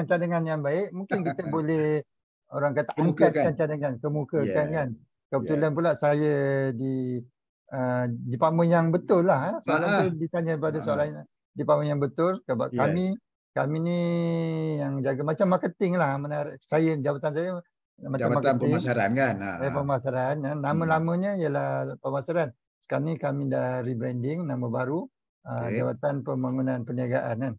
cadangan yang baik. Mungkin kita boleh orang kata angkatkan cadangan, kemukakan kan. Kebetulan pula saya di departmen yang betul lah. Soalan tu ditanya pada soalan departmen yang betul. Sebab kami ni yang jaga macam marketing lah. Saya, jabatan saya macam jabatan marketing, pemasaran kan. Pemasaran. Nama-lamanya ialah pemasaran. Sekarang ni kami dah rebranding, nama baru. Jabatan Pembangunan Perniagaan kan.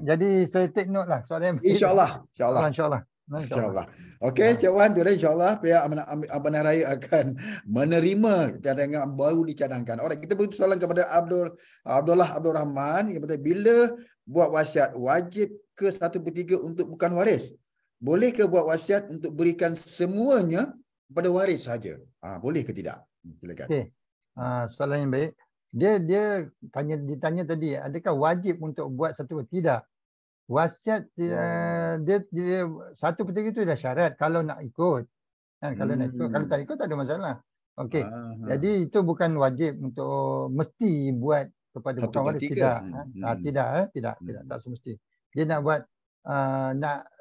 Jadi saya take note lah soalan yang InsyaAllah. InsyaAllah. InsyaAllah. InsyaAllah. Okey, Cik Wan, tu dah insyaAllah pihak Amanah Raya akan menerima cadangan baru dicadangkan. Alright, kita beri soalan kepada Abdullah Abdul Rahman yang bertanya, bila buat wasiat wajib ke 1/3 untuk bukan waris? Boleh ke buat wasiat untuk berikan semuanya kepada waris saja? Boleh ke tidak? Silakan. Okey. Soalan yang baik. Dia ditanya tadi, adakah wajib untuk buat satu? Tidak. Wasiat dia 1/3 itu dah syarat kalau nak ikut. Kan, kalau nak ikut, kalau tak ikut tak ada masalah. Okey. Jadi itu bukan wajib untuk mesti buat kepada bukan waris, 1/3. tidak. Tidak, tak semesti. Dia nak buat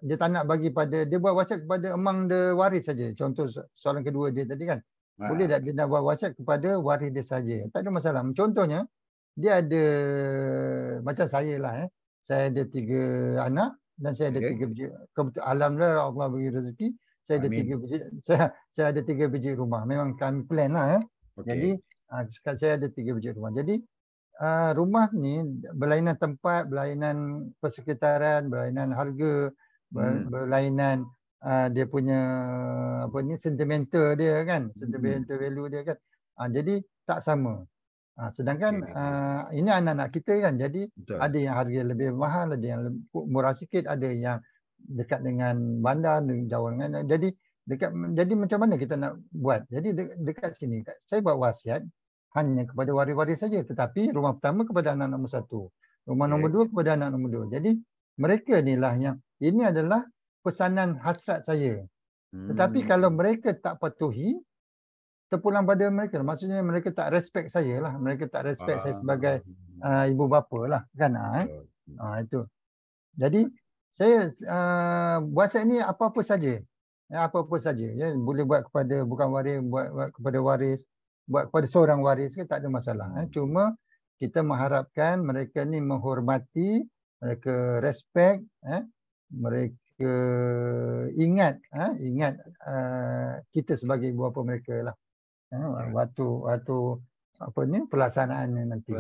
dia tak nak bagi pada, dia buat wasiat kepada among the waris saja. Contoh soalan kedua dia tadi kan. Boleh tak dia nak buat wasiat kepada waris dia saja? Tak ada masalah. Contohnya dia ada macam saya lah. Saya ada 3 anak dan saya ada 3 biji. Alhamdulillah Allah bagi rezeki. Saya ada 3 biji. Saya ada 3 biji rumah. Memang kami plan lah. Jadi saya ada 3 biji rumah. Jadi rumah ni berlainan tempat, berlainan persekitaran, berlainan harga, berlainan dia punya sentimental dia kan, sentimental value dia kan. Jadi tak sama. Sedangkan ini anak-anak kita kan, jadi ada yang harga lebih mahal, ada yang murah sikit, ada yang dekat dengan bandar, jauh dengan. Jadi macam mana kita nak buat? Jadi dekat sini saya buat wasiat hanya kepada waris-waris saja, tetapi rumah pertama kepada anak nombor 1, rumah nombor 2 kepada anak nombor 2. Jadi mereka inilah yang, ini adalah pesanan hasrat saya. Tetapi kalau mereka tak patuhi, terpulang pada mereka. Maksudnya mereka tak respect saya lah. Mereka tak respect saya sebagai ibu bapa lah. Kan? Itu. Jadi saya wasiat ni apa-apa saja. Apa-apa saja. Ya, boleh buat kepada bukan waris, buat kepada waris, buat kepada seorang waris ke, tak ada masalah. Cuma kita mengharapkan mereka ni menghormati, mereka respect, mereka ingat kita sebagai ibu bapa mereka lah. Waktu pelaksanaannya nanti.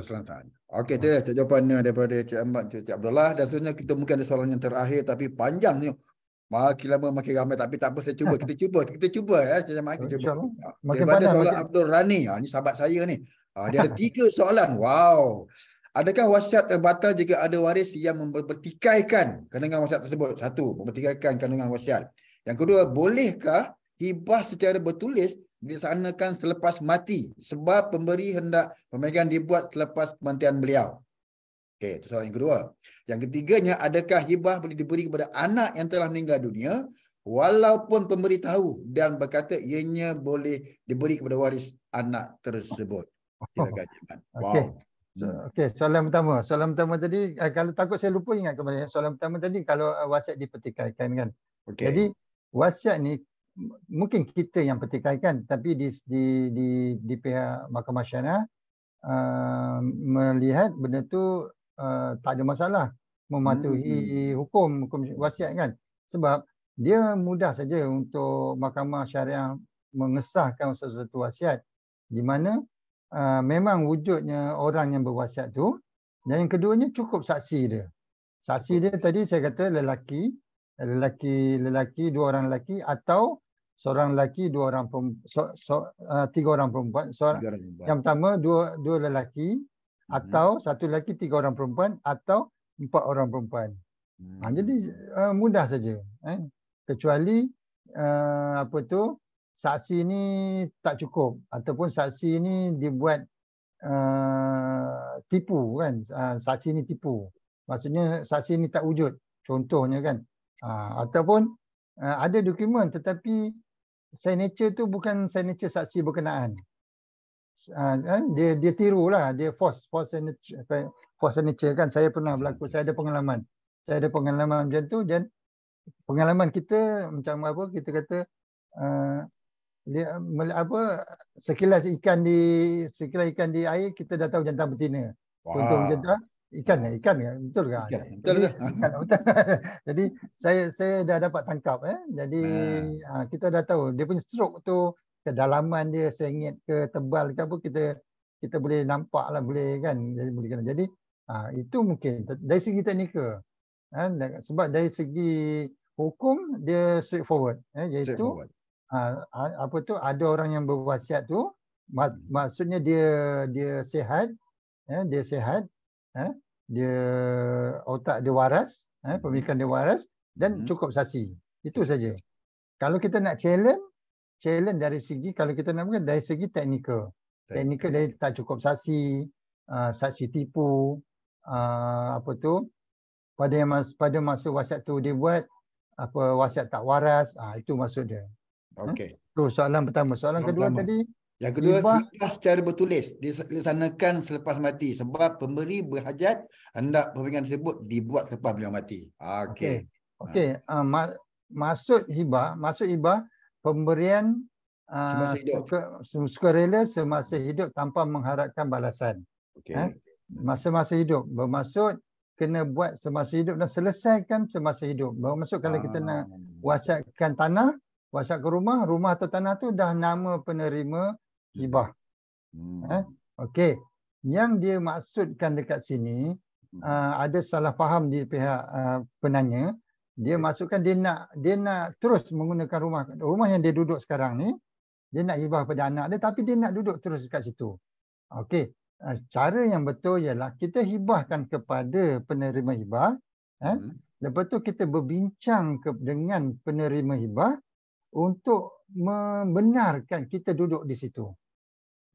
Okey, tu jawapan daripada Cik Ahmad, Cik Abdullah. Dan sebenarnya kita mungkin ada soalan yang terakhir tapi panjang ni. Makin lama makin ramai, tapi tak apa, kita cuba ya. Kita cuba. Daripada soalan Abdul Rani, ni sahabat saya ni. Dia ada 3 soalan. Wow. Adakah wasiat terbatal jika ada waris yang mempertikaikan kandungan wasiat tersebut? 1, mempertikaikan kandungan wasiat. Yang kedua, bolehkah hibah secara bertulis dilaksanakan selepas mati sebab pemberi hendak pemegang dibuat selepas kematian beliau? Okey, itu soalan yang kedua. Yang ketiganya, adakah hibah boleh diberi kepada anak yang telah meninggal dunia walaupun pemberi tahu dan berkata ianya boleh diberi kepada waris anak tersebut? Silakan. Wow. Okey, soalan pertama tadi, kalau takut saya lupa, ingat kembali. Soalan pertama tadi kalau wasiat dipertikaikan kan. Jadi wasiat ni mungkin kita yang pertikaikan, tapi di pihak Mahkamah Syariah melihat benda tu tak ada masalah, mematuhi hukum wasiat kan. Sebab dia mudah saja untuk Mahkamah Syariah mengesahkan sesuatu wasiat di mana memang wujudnya orang yang berwasiat tu, dan yang keduanya cukup saksi dia. Saksi dia tadi saya kata lelaki, 2 orang lelaki atau seorang lelaki, 3 orang perempuan. Yang pertama 2 lelaki atau 1 lelaki, 3 orang perempuan atau 4 orang perempuan. Jadi mudah saja. Kecuali saksi ni tak cukup ataupun saksi ni dibuat tipu kan. Saksi ni tipu. Maksudnya saksi ni tak wujud. Contohnya kan. Ataupun ada dokumen tetapi signature tu bukan signature saksi berkenaan. Dia tirulah, dia false signature kan. Saya pernah berlaku, saya ada pengalaman macam tu. Dan pengalaman kita macam apa, kita kata sekilas ikan di air kita dah tahu jantan betina. Contoh macam tu, ikan betul ke? Betul. Jadi saya dah dapat tangkap Jadi kita dah tahu dia punya stroke tu, kedalaman dia sengit ke tebal ke apa, kita boleh nampak lah, boleh kan. Jadi itu mungkin dari segi teknikal. Sebab dari segi hukum dia straightforward, iaitu Straightforward. apa tu, ada orang yang berwasiat tu, maksudnya dia sihat, dia sihat, dia otak dia waras, pemikiran dia waras dan cukup saksi. Itu saja. Kalau kita nak challenge dari segi, kalau kita nak bukan dari segi teknikal. Teknikal dia tak cukup saksi, saksi tipu, apa tu, pada masa wasiat tu dia buat apa, wasiat tak waras, itu maksud dia. Okey. Tu soalan pertama. Soalan kedua tadi, yang kedua, hibah secara bertulis dilaksanakan selepas mati sebab pemberi berhajat hendak permintaan tersebut dibuat selepas beliau mati. Okey. Okey. Maksud hibah pemberian Semasa hidup. sukarela semasa hidup tanpa mengharapkan balasan. Okey. Masa-masa hidup bermaksud kena buat semasa hidup dan selesaikan semasa hidup. Bermaksud kalau kita nak wasiatkan tanah, wasiatkan rumah atau tanah tu dah nama penerima hibah. Okey. Yang dia maksudkan dekat sini, ada salah faham di pihak penanya. Dia maksudkan dia nak terus menggunakan rumah yang dia duduk sekarang ni, dia nak hibah pada anak dia, tapi dia nak duduk terus dekat situ. Okey. Cara yang betul ialah kita hibahkan kepada penerima hibah. Lepas tu kita berbincang dengan penerima hibah untuk membenarkan kita duduk di situ.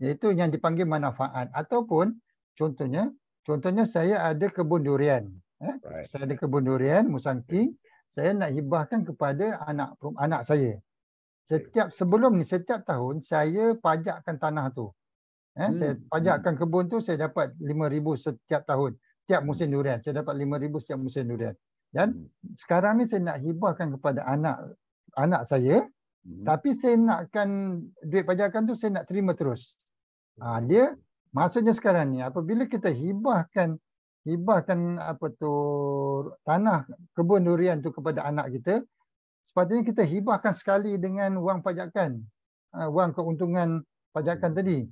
Iaitu yang dipanggil manfaat. Ataupun contohnya saya ada kebun durian. Saya ada kebun durian, musangking. Saya nak hibahkan kepada anak saya. Setiap tahun saya pajakkan tanah tu. Saya pajakkan kebun tu, saya dapat 5,000 setiap tahun. Setiap musim durian. Saya dapat 5,000 setiap musim durian. Dan sekarang ni saya nak hibahkan kepada anak saya. Tapi saya nakkan duit pajakan tu saya nak terima terus. Dia maksudnya sekarang ni apabila kita hibahkan apa tu, tanah kebun durian tu kepada anak kita, sepatutnya kita hibahkan sekali dengan wang pajakan. Wang keuntungan pajakan tadi.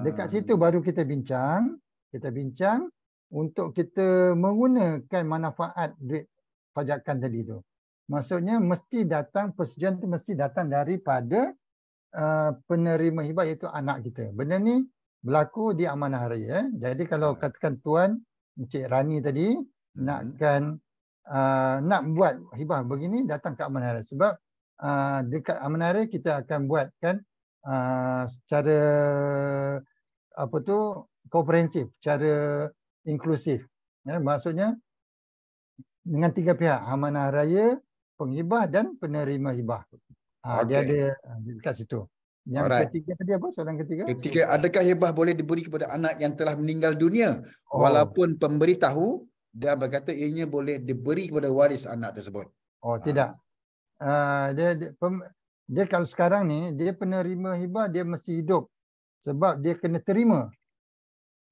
Dekat situ baru kita bincang untuk kita menggunakan manfaat duit pajakan tadi tu. Maksudnya persetujuan tu mesti datang daripada penerima hibah iaitu anak kita. Benda ni berlaku di amanah raya. Jadi kalau katakan tuan Encik Rani tadi nak buat hibah begini, datang ke amanah raya. Sebab dekat amanah raya kita akan buatkan secara apa tu, komprehensif, secara inklusif. Maksudnya dengan 3 pihak, amanah raya, penghibah dan penerima hibah. Dia ada dekat situ. Yang ketiga tadi apa? Soalan ketiga. Adakah hibah boleh diberi kepada anak yang telah meninggal dunia walaupun pemberi tahu dan berkata ianya boleh diberi kepada waris anak tersebut? Tidak. Dia kalau sekarang ni, dia penerima hibah, dia mesti hidup. Sebab dia kena terima.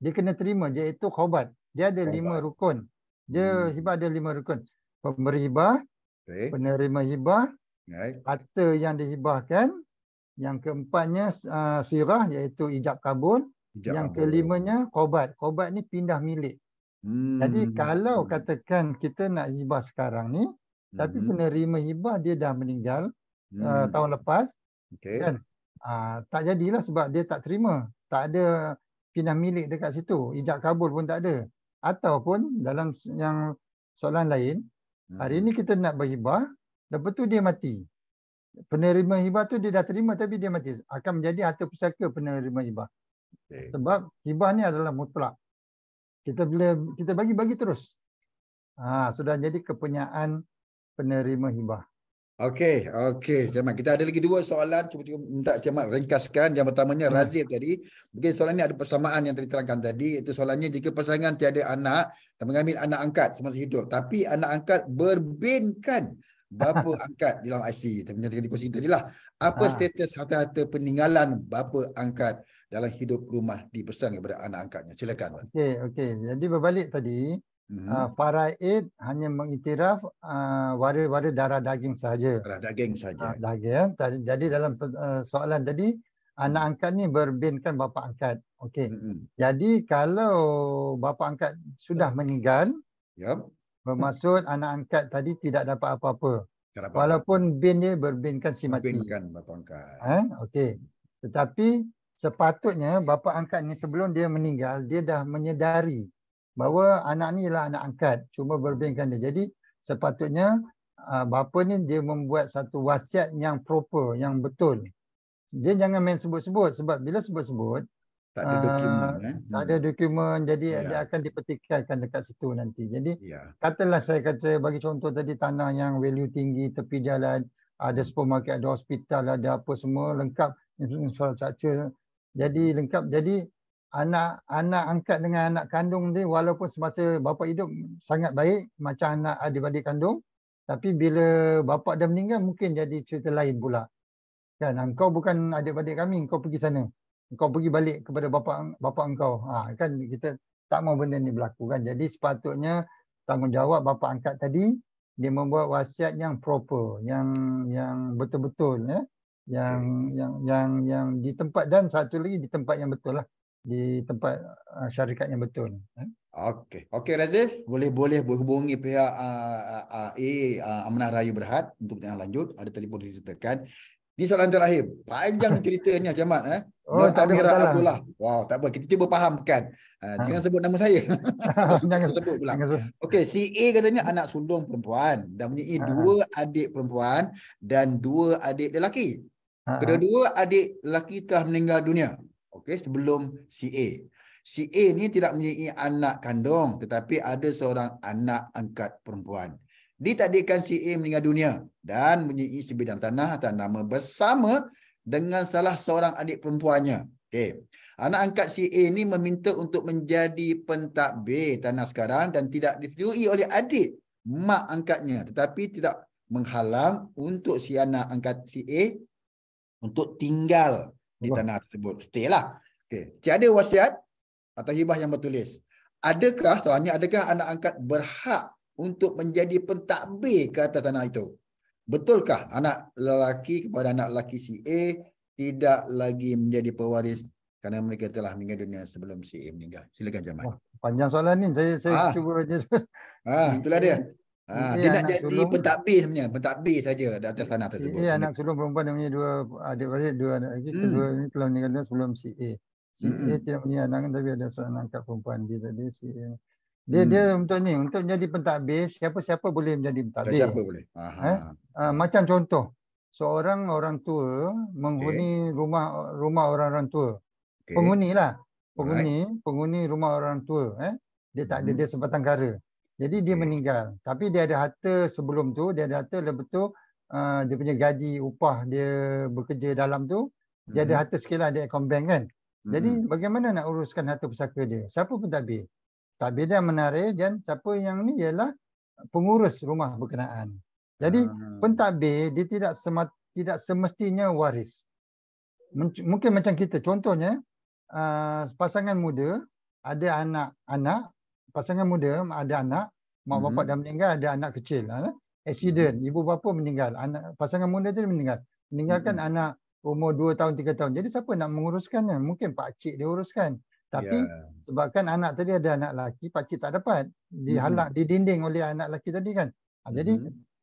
Iaitu khaubat. Dia ada 5 rukun. Dia hibah ada 5 rukun. Pemberi hibah, penerima hibah, harta yang dihibahkan, yang keempatnya sirah iaitu ijab kabul, yang kelimanya khaubat. Khaubat ni pindah milik. Jadi kalau katakan kita nak hibah sekarang ni, tapi penerima hibah dia dah meninggal tahun lepas, kan? Tak jadilah sebab dia tak terima. Tak ada pindah milik dekat situ. Ijab kabul pun tak ada. Ataupun dalam yang soalan lain, hari ini kita nak berhibah, lepas tu dia mati. Penerima hibah tu dia dah terima tapi dia mati. Akan menjadi harta pusaka penerima hibah. Sebab hibah ni adalah mutlak. Kita bagi terus. Sudah jadi kepunyaan penerima hibah. Okey. Jamal, kita ada lagi 2 soalan. Cuba minta Jamal ringkaskan. Yang pertamanya Razif tadi. Mungkin soalan ini ada persamaan yang diterangkan tadi. Itu soalannya, jika pasangan tiada anak dan mengambil anak angkat semasa hidup, tapi anak angkat berbinkan bapa angkat dalam IC. Kita punya kongsi tadilah. Apa status harta-harta peninggalan bapa angkat dalam hidup rumah dipesan kepada anak angkatnya? Silakan. Okey. Jadi berbalik tadi, faraid hanya mengiktiraf waris-waris darah daging sahaja. Darah daging saja. Daging. Jadi dalam soalan tadi, anak angkat ni berbinkan bapa angkat. Okey. Jadi kalau bapa angkat sudah meninggal, bermaksud anak angkat tadi tidak dapat apa-apa. Walaupun bin dia berbinkan si mati. Berbinkan bapa angkat. Okey. Tetapi sepatutnya bapa angkat ni sebelum dia meninggal, dia dah menyedari bahawa anak ni ialah anak angkat, cuma berbinkan dia. Jadi sepatutnya bapa ni dia membuat satu wasiat yang proper, yang betul. Dia jangan main sebut-sebut, sebab bila sebut-sebut tak ada dokumen. Tak ada dokumen, jadi dia akan dipetikaikan dekat situ nanti. Jadi katalah saya kata bagi contoh tadi, tanah yang value tinggi tepi jalan, ada supermarket, ada hospital, ada apa semua lengkap, infrastruktur. Jadi lengkap. Jadi anak angkat dengan anak kandung dia walaupun semasa bapa hidup sangat baik macam anak adik-adik kandung, tapi bila bapa dah meninggal mungkin jadi cerita lain pula. Kan, engkau bukan adik-adik kami, engkau pergi sana. Engkau pergi balik kepada bapa engkau. Kan kita tak mau benda ni berlaku kan. Jadi sepatutnya tanggungjawab bapa angkat tadi, dia membuat wasiat yang proper, yang betul-betul ya. Yang di tempat, dan satu lagi di tempat yang betul lah. Di tempat syarikat yang betul. Okey Razif, boleh berhubungi pihak Amanah Raya Berhad untuk yang lanjut. Ada telefon disertakan. Di soalan terakhir, panjang ceritanya Camat. Nur Amirah Abdullah. Wow, tak apa, kita cuba fahamkan. Jangan sebut nama saya. Jangan sebut pula. Okey, si A katanya anak sulung perempuan dan mempunyai 2 adik perempuan dan 2 adik lelaki. Kedua-dua adik lelaki telah meninggal dunia. Okey, sebelum si A. Si A ni tidak mempunyai anak kandung, tetapi ada seorang anak angkat perempuan. Ditakdirkan si A meninggal dunia dan mempunyai sebidang tanah atas nama bersama dengan salah seorang adik perempuannya. Okey. Anak angkat si A ni meminta untuk menjadi pentadbir tanah sekarang dan tidak disetujui oleh adik mak angkatnya, tetapi tidak menghalang untuk si anak angkat si A untuk tinggal di tanah tersebut. Stay lah. Okey. Tiada wasiat atau hibah yang bertulis. Soalnya adakah anak angkat berhak untuk menjadi pentadbir ke atas tanah itu? Betulkah anak lelaki kepada anak lelaki si A tidak lagi menjadi pewaris kerana mereka telah meninggal dunia sebelum si A meninggal? Silakan Jamal. Panjang soalan ni, saya cuba je. Itulah dia. Dia nak jadi pentadbir sebenarnya, pentadbir saja di atas tanah tersebut. Si A anak sulung perempuan, dia punya 2 adik-beradik, 2 anak lagi. Kedua ni telah meninggal dunia sebelum si A. Si A tidak punya anak, tapi ada seorang anak angkat perempuan. Dia si A. Dia untuk jadi pentadbir, siapa-siapa boleh menjadi pentadbir. Siapa boleh. Macam contoh, seorang orang tua menghuni rumah orang tua. Penghuni rumah orang tua. Dia tak ada, dia sebatang kara. Jadi dia meninggal. Tapi dia ada harta sebelum tu, dia ada harta lepas tu dia punya gaji, upah dia bekerja dalam tu, dia ada harta sikit lah, dia account bank kan. Jadi bagaimana nak uruskan harta pusaka dia? Siapa pentadbir? Pentadbir dia menarik, dan siapa yang ni ialah pengurus rumah berkenaan. Jadi pentadbir dia tidak semestinya waris. Mungkin macam kita, contohnya pasangan muda ada anak-anak, pasangan muda ada anak, mak bapak dah meninggal, ada anak kecil. Accident, ibu bapa meninggal, pasangan muda tu meninggalkan anak umur 2 tahun, 3 tahun. Jadi siapa nak menguruskannya? Mungkin pak cik dia uruskan. Tapi sebabkan anak tadi ada anak lelaki, pak cik tak dapat. Dihalang, didinding oleh anak lelaki tadi kan. Jadi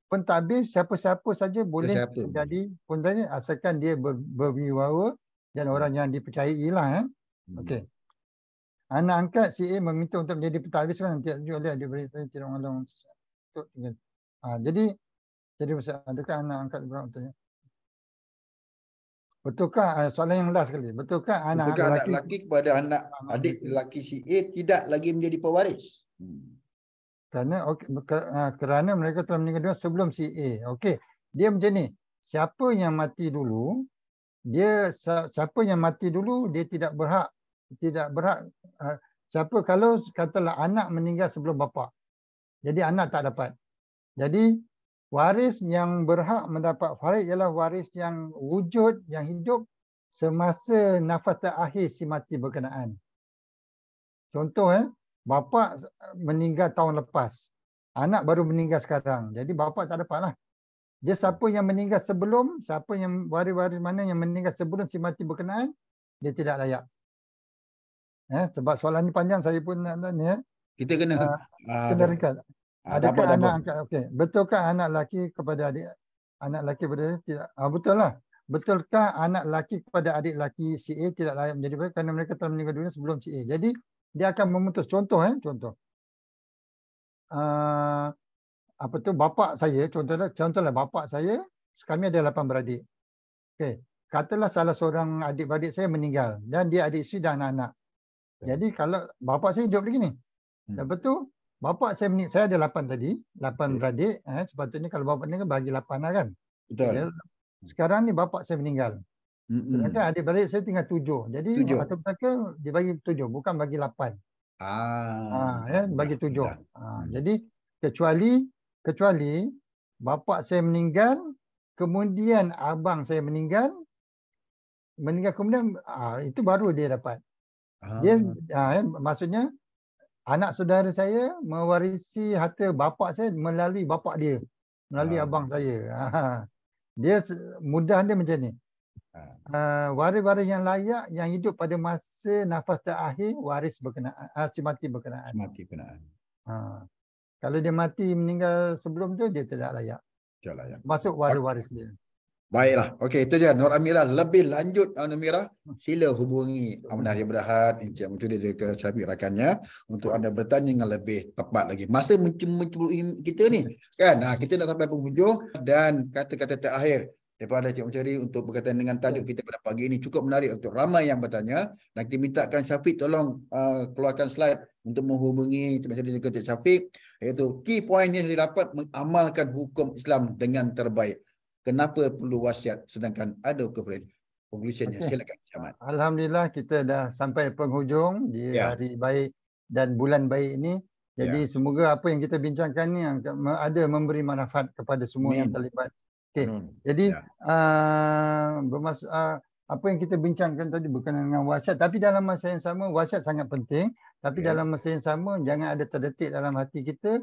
pentadbir siapa-siapa saja boleh menjadi pentadbir asalkan dia berwibawa dan orang yang dipercayai lah. Okey. Anak angkat si A meminta untuk menjadi pentadbir sekarang tidak oleh adik-beradik tidak menghalang untuk tinggal. Jadi adakah anak angkat berhak untuk betulkah, soalan yang last sekali, betulkah anak lelaki kepada anak adik lelaki si A tidak lagi menjadi pewaris? Kerana mereka telah meninggal dunia sebelum si A. Okey, dia macam ni. Siapa yang mati dulu, dia tidak berhak. Siapa kalau katalah anak meninggal sebelum bapa, jadi anak tak dapat. Jadi waris yang berhak mendapat waris ialah waris yang wujud, yang hidup semasa nafas terakhir si mati berkenaan. Contoh, bapa meninggal tahun lepas, anak baru meninggal sekarang. Jadi bapa tak dapat lah. Dia siapa yang meninggal sebelum, siapa yang waris-waris mana yang meninggal sebelum si mati berkenaan, dia tidak layak. Sebab soalan ni panjang, saya pun nak tanya. Kita kena ringkas. Tak apa, Adakah tak apa. anak angkat, okey. Betulkah anak lelaki kepada anak lelaki kepada tidak? Betul lah. Betulkah anak lelaki kepada adik lelaki si A tidak layak menjadi baik kerana mereka telah meninggal dunia sebelum si A. Jadi dia akan memutus, contoh contoh. Apa tu, bapa saya, contohlah bapa saya, kami ada 8 beradik. Okey. Katalah salah seorang adik-beradik saya meninggal dan dia adik isteri dan anak-anak. Jadi kalau bapa saya hidup lagi ni. Lepas tu bapa saya saya ada 8 tadi, 8 beradik, sepatutnya kalau bapa ni kan bagi 8 lah kan. Betul. Ya. Sekarang ni bapa saya meninggal. Sedangkan adik-beradik saya tinggal 7. Jadi 7. harta mereka dibagi 7, bukan bagi 8. Bagi 7. Jadi kecuali bapa saya meninggal, kemudian abang saya meninggal kemudian itu baru dia dapat. Dia maksudnya anak saudara saya mewarisi harta bapa saya melalui bapa dia, melalui abang saya. Dia mudah dia macam ni. Waris-waris yang layak yang hidup pada masa nafas terakhir waris berkenaan, si mati berkenaan. Mati berkenaan. Kalau dia mati meninggal sebelum tu dia tidak layak. Masuk waris-waris dia. Baiklah. Okey, itu je Nur Amirah. Lebih lanjut Nur Amirah, sila hubungi Amanah Raya Berhad, Encik Mutudi dan ke Syafiq rakannya untuk anda bertanya yang lebih tepat lagi. Masa mencuri kita ni kan, kita dah sampai penghujung dan kata-kata terakhir daripada Encik Mutudi untuk berkaitan dengan tajuk kita pada pagi ini cukup menarik untuk ramai yang bertanya. Dan kita mintakan Syafiq tolong keluarkan slide untuk menghubungi Encik Mutudi dan ke Encik Syafiq, iaitu key point yang didapat mengamalkan hukum Islam dengan terbaik. Kenapa perlu wasiat sedangkan ada conclusionnya? Silakan Ahmad. Alhamdulillah kita dah sampai penghujung di hari baik dan bulan baik ini. Jadi semoga apa yang kita bincangkan ni ada memberi manfaat kepada semua yang terlibat. Okey. Jadi apa yang kita bincangkan tadi berkenaan dengan wasiat, tapi dalam masa yang sama wasiat sangat penting, tapi dalam masa yang sama jangan ada terdetik dalam hati kita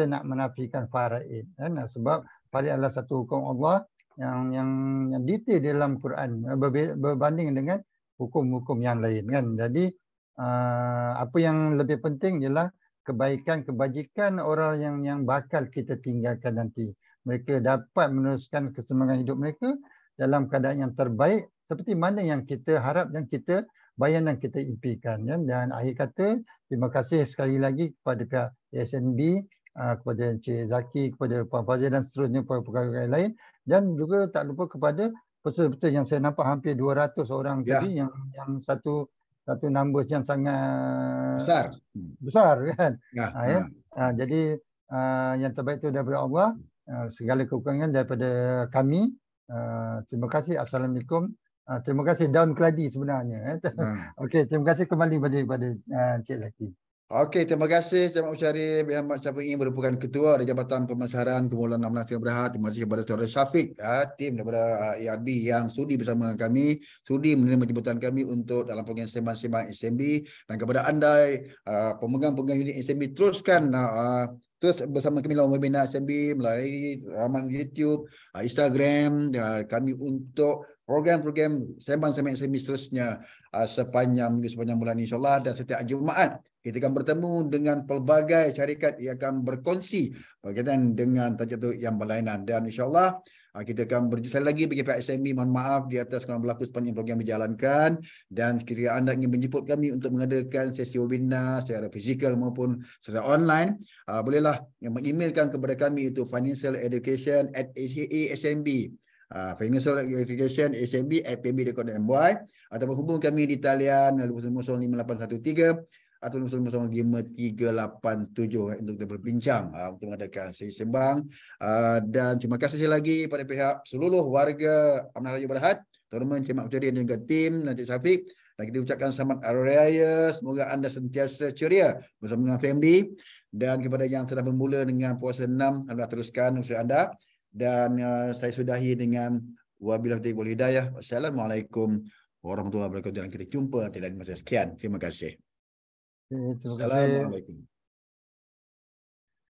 nak menafikan faraid kan, sebab faraid adalah satu hukum Allah yang detail dalam Quran berbanding dengan hukum-hukum yang lain kan. Jadi apa yang lebih penting ialah kebaikan, kebajikan orang yang bakal kita tinggalkan nanti. Mereka dapat meneruskan kesemangat hidup mereka dalam keadaan yang terbaik seperti mana yang kita harap dan kita bayang dan kita impikan. Dan akhir kata, terima kasih sekali lagi kepada pihak SNB, kepada Encik Zaki, kepada Puan Fazil dan seterusnya pegawai lain, dan juga tak lupa kepada peserta yang saya nampak hampir 200 orang tadi yang satu numbers yang sangat besar kan. Jadi yang terbaik itu daripada Allah, segala kekurangan daripada kami. Terima kasih. Assalamualaikum. Terima kasih daun keladi sebenarnya. Okey, terima kasih kembali kepada Encik Zaki. Okey, terima kasih Encik Mak Syarif yang Syafiq ini merupakan ketua dari Jabatan Pemasaran Kumpulan Amanah Raya Berhad. Terima kasih kepada saudara Syafiq, tim daripada ARB yang sudi bersama kami, sudi menerima jemputan kami untuk dalam program sembang-sembang SMB, dan kepada anda pemegang-pemegang unit SMB, teruskan terus bersama kami dalam webinar SMB melalui laman YouTube, Instagram kami untuk program-program sembang-sembang SMB seterusnya sepanjang bulan insyaAllah. Dan setiap Jumaat kita akan bertemu dengan pelbagai syarikat yang akan berkongsi berkaitan dengan tajuk yang berlainan. Dan insyaAllah kita akan berjumpa lagi bagi pihak SMB. Mohon maaf di atas kurang berlaku sepanjang program dijalankan. Dan sekiranya anda ingin menjemput kami untuk mengadakan sesi webinar secara fizikal maupun secara online, bolehlah meng-emailkan kepada kami, itu financialeducation@smb. Financial Education smb@pb.com.my, atau menghubung kami di talian 05813 atau 0053887 untuk kita berbincang untuk mengadakan sesi sembang. Dan terima kasih sekali lagi pada pihak seluruh warga Amanah Raya Berhad, terutama Encik Mak Mutadi dan juga tim Encik Syafiq. Dan kita ucapkan selamat Hari Raya. Semoga anda sentiasa ceria bersama dengan family. Dan kepada yang telah bermula dengan puasa 6, anda teruskan usaha anda. Dan saya sudahi dengan wabillahi taufiq wal hidayah. Wassalamualaikum warahmatullahi wabarakatuh. Dan kita jumpa di lain masa. Sekian. Terima kasih. Terima kasih. Assalamualaikum.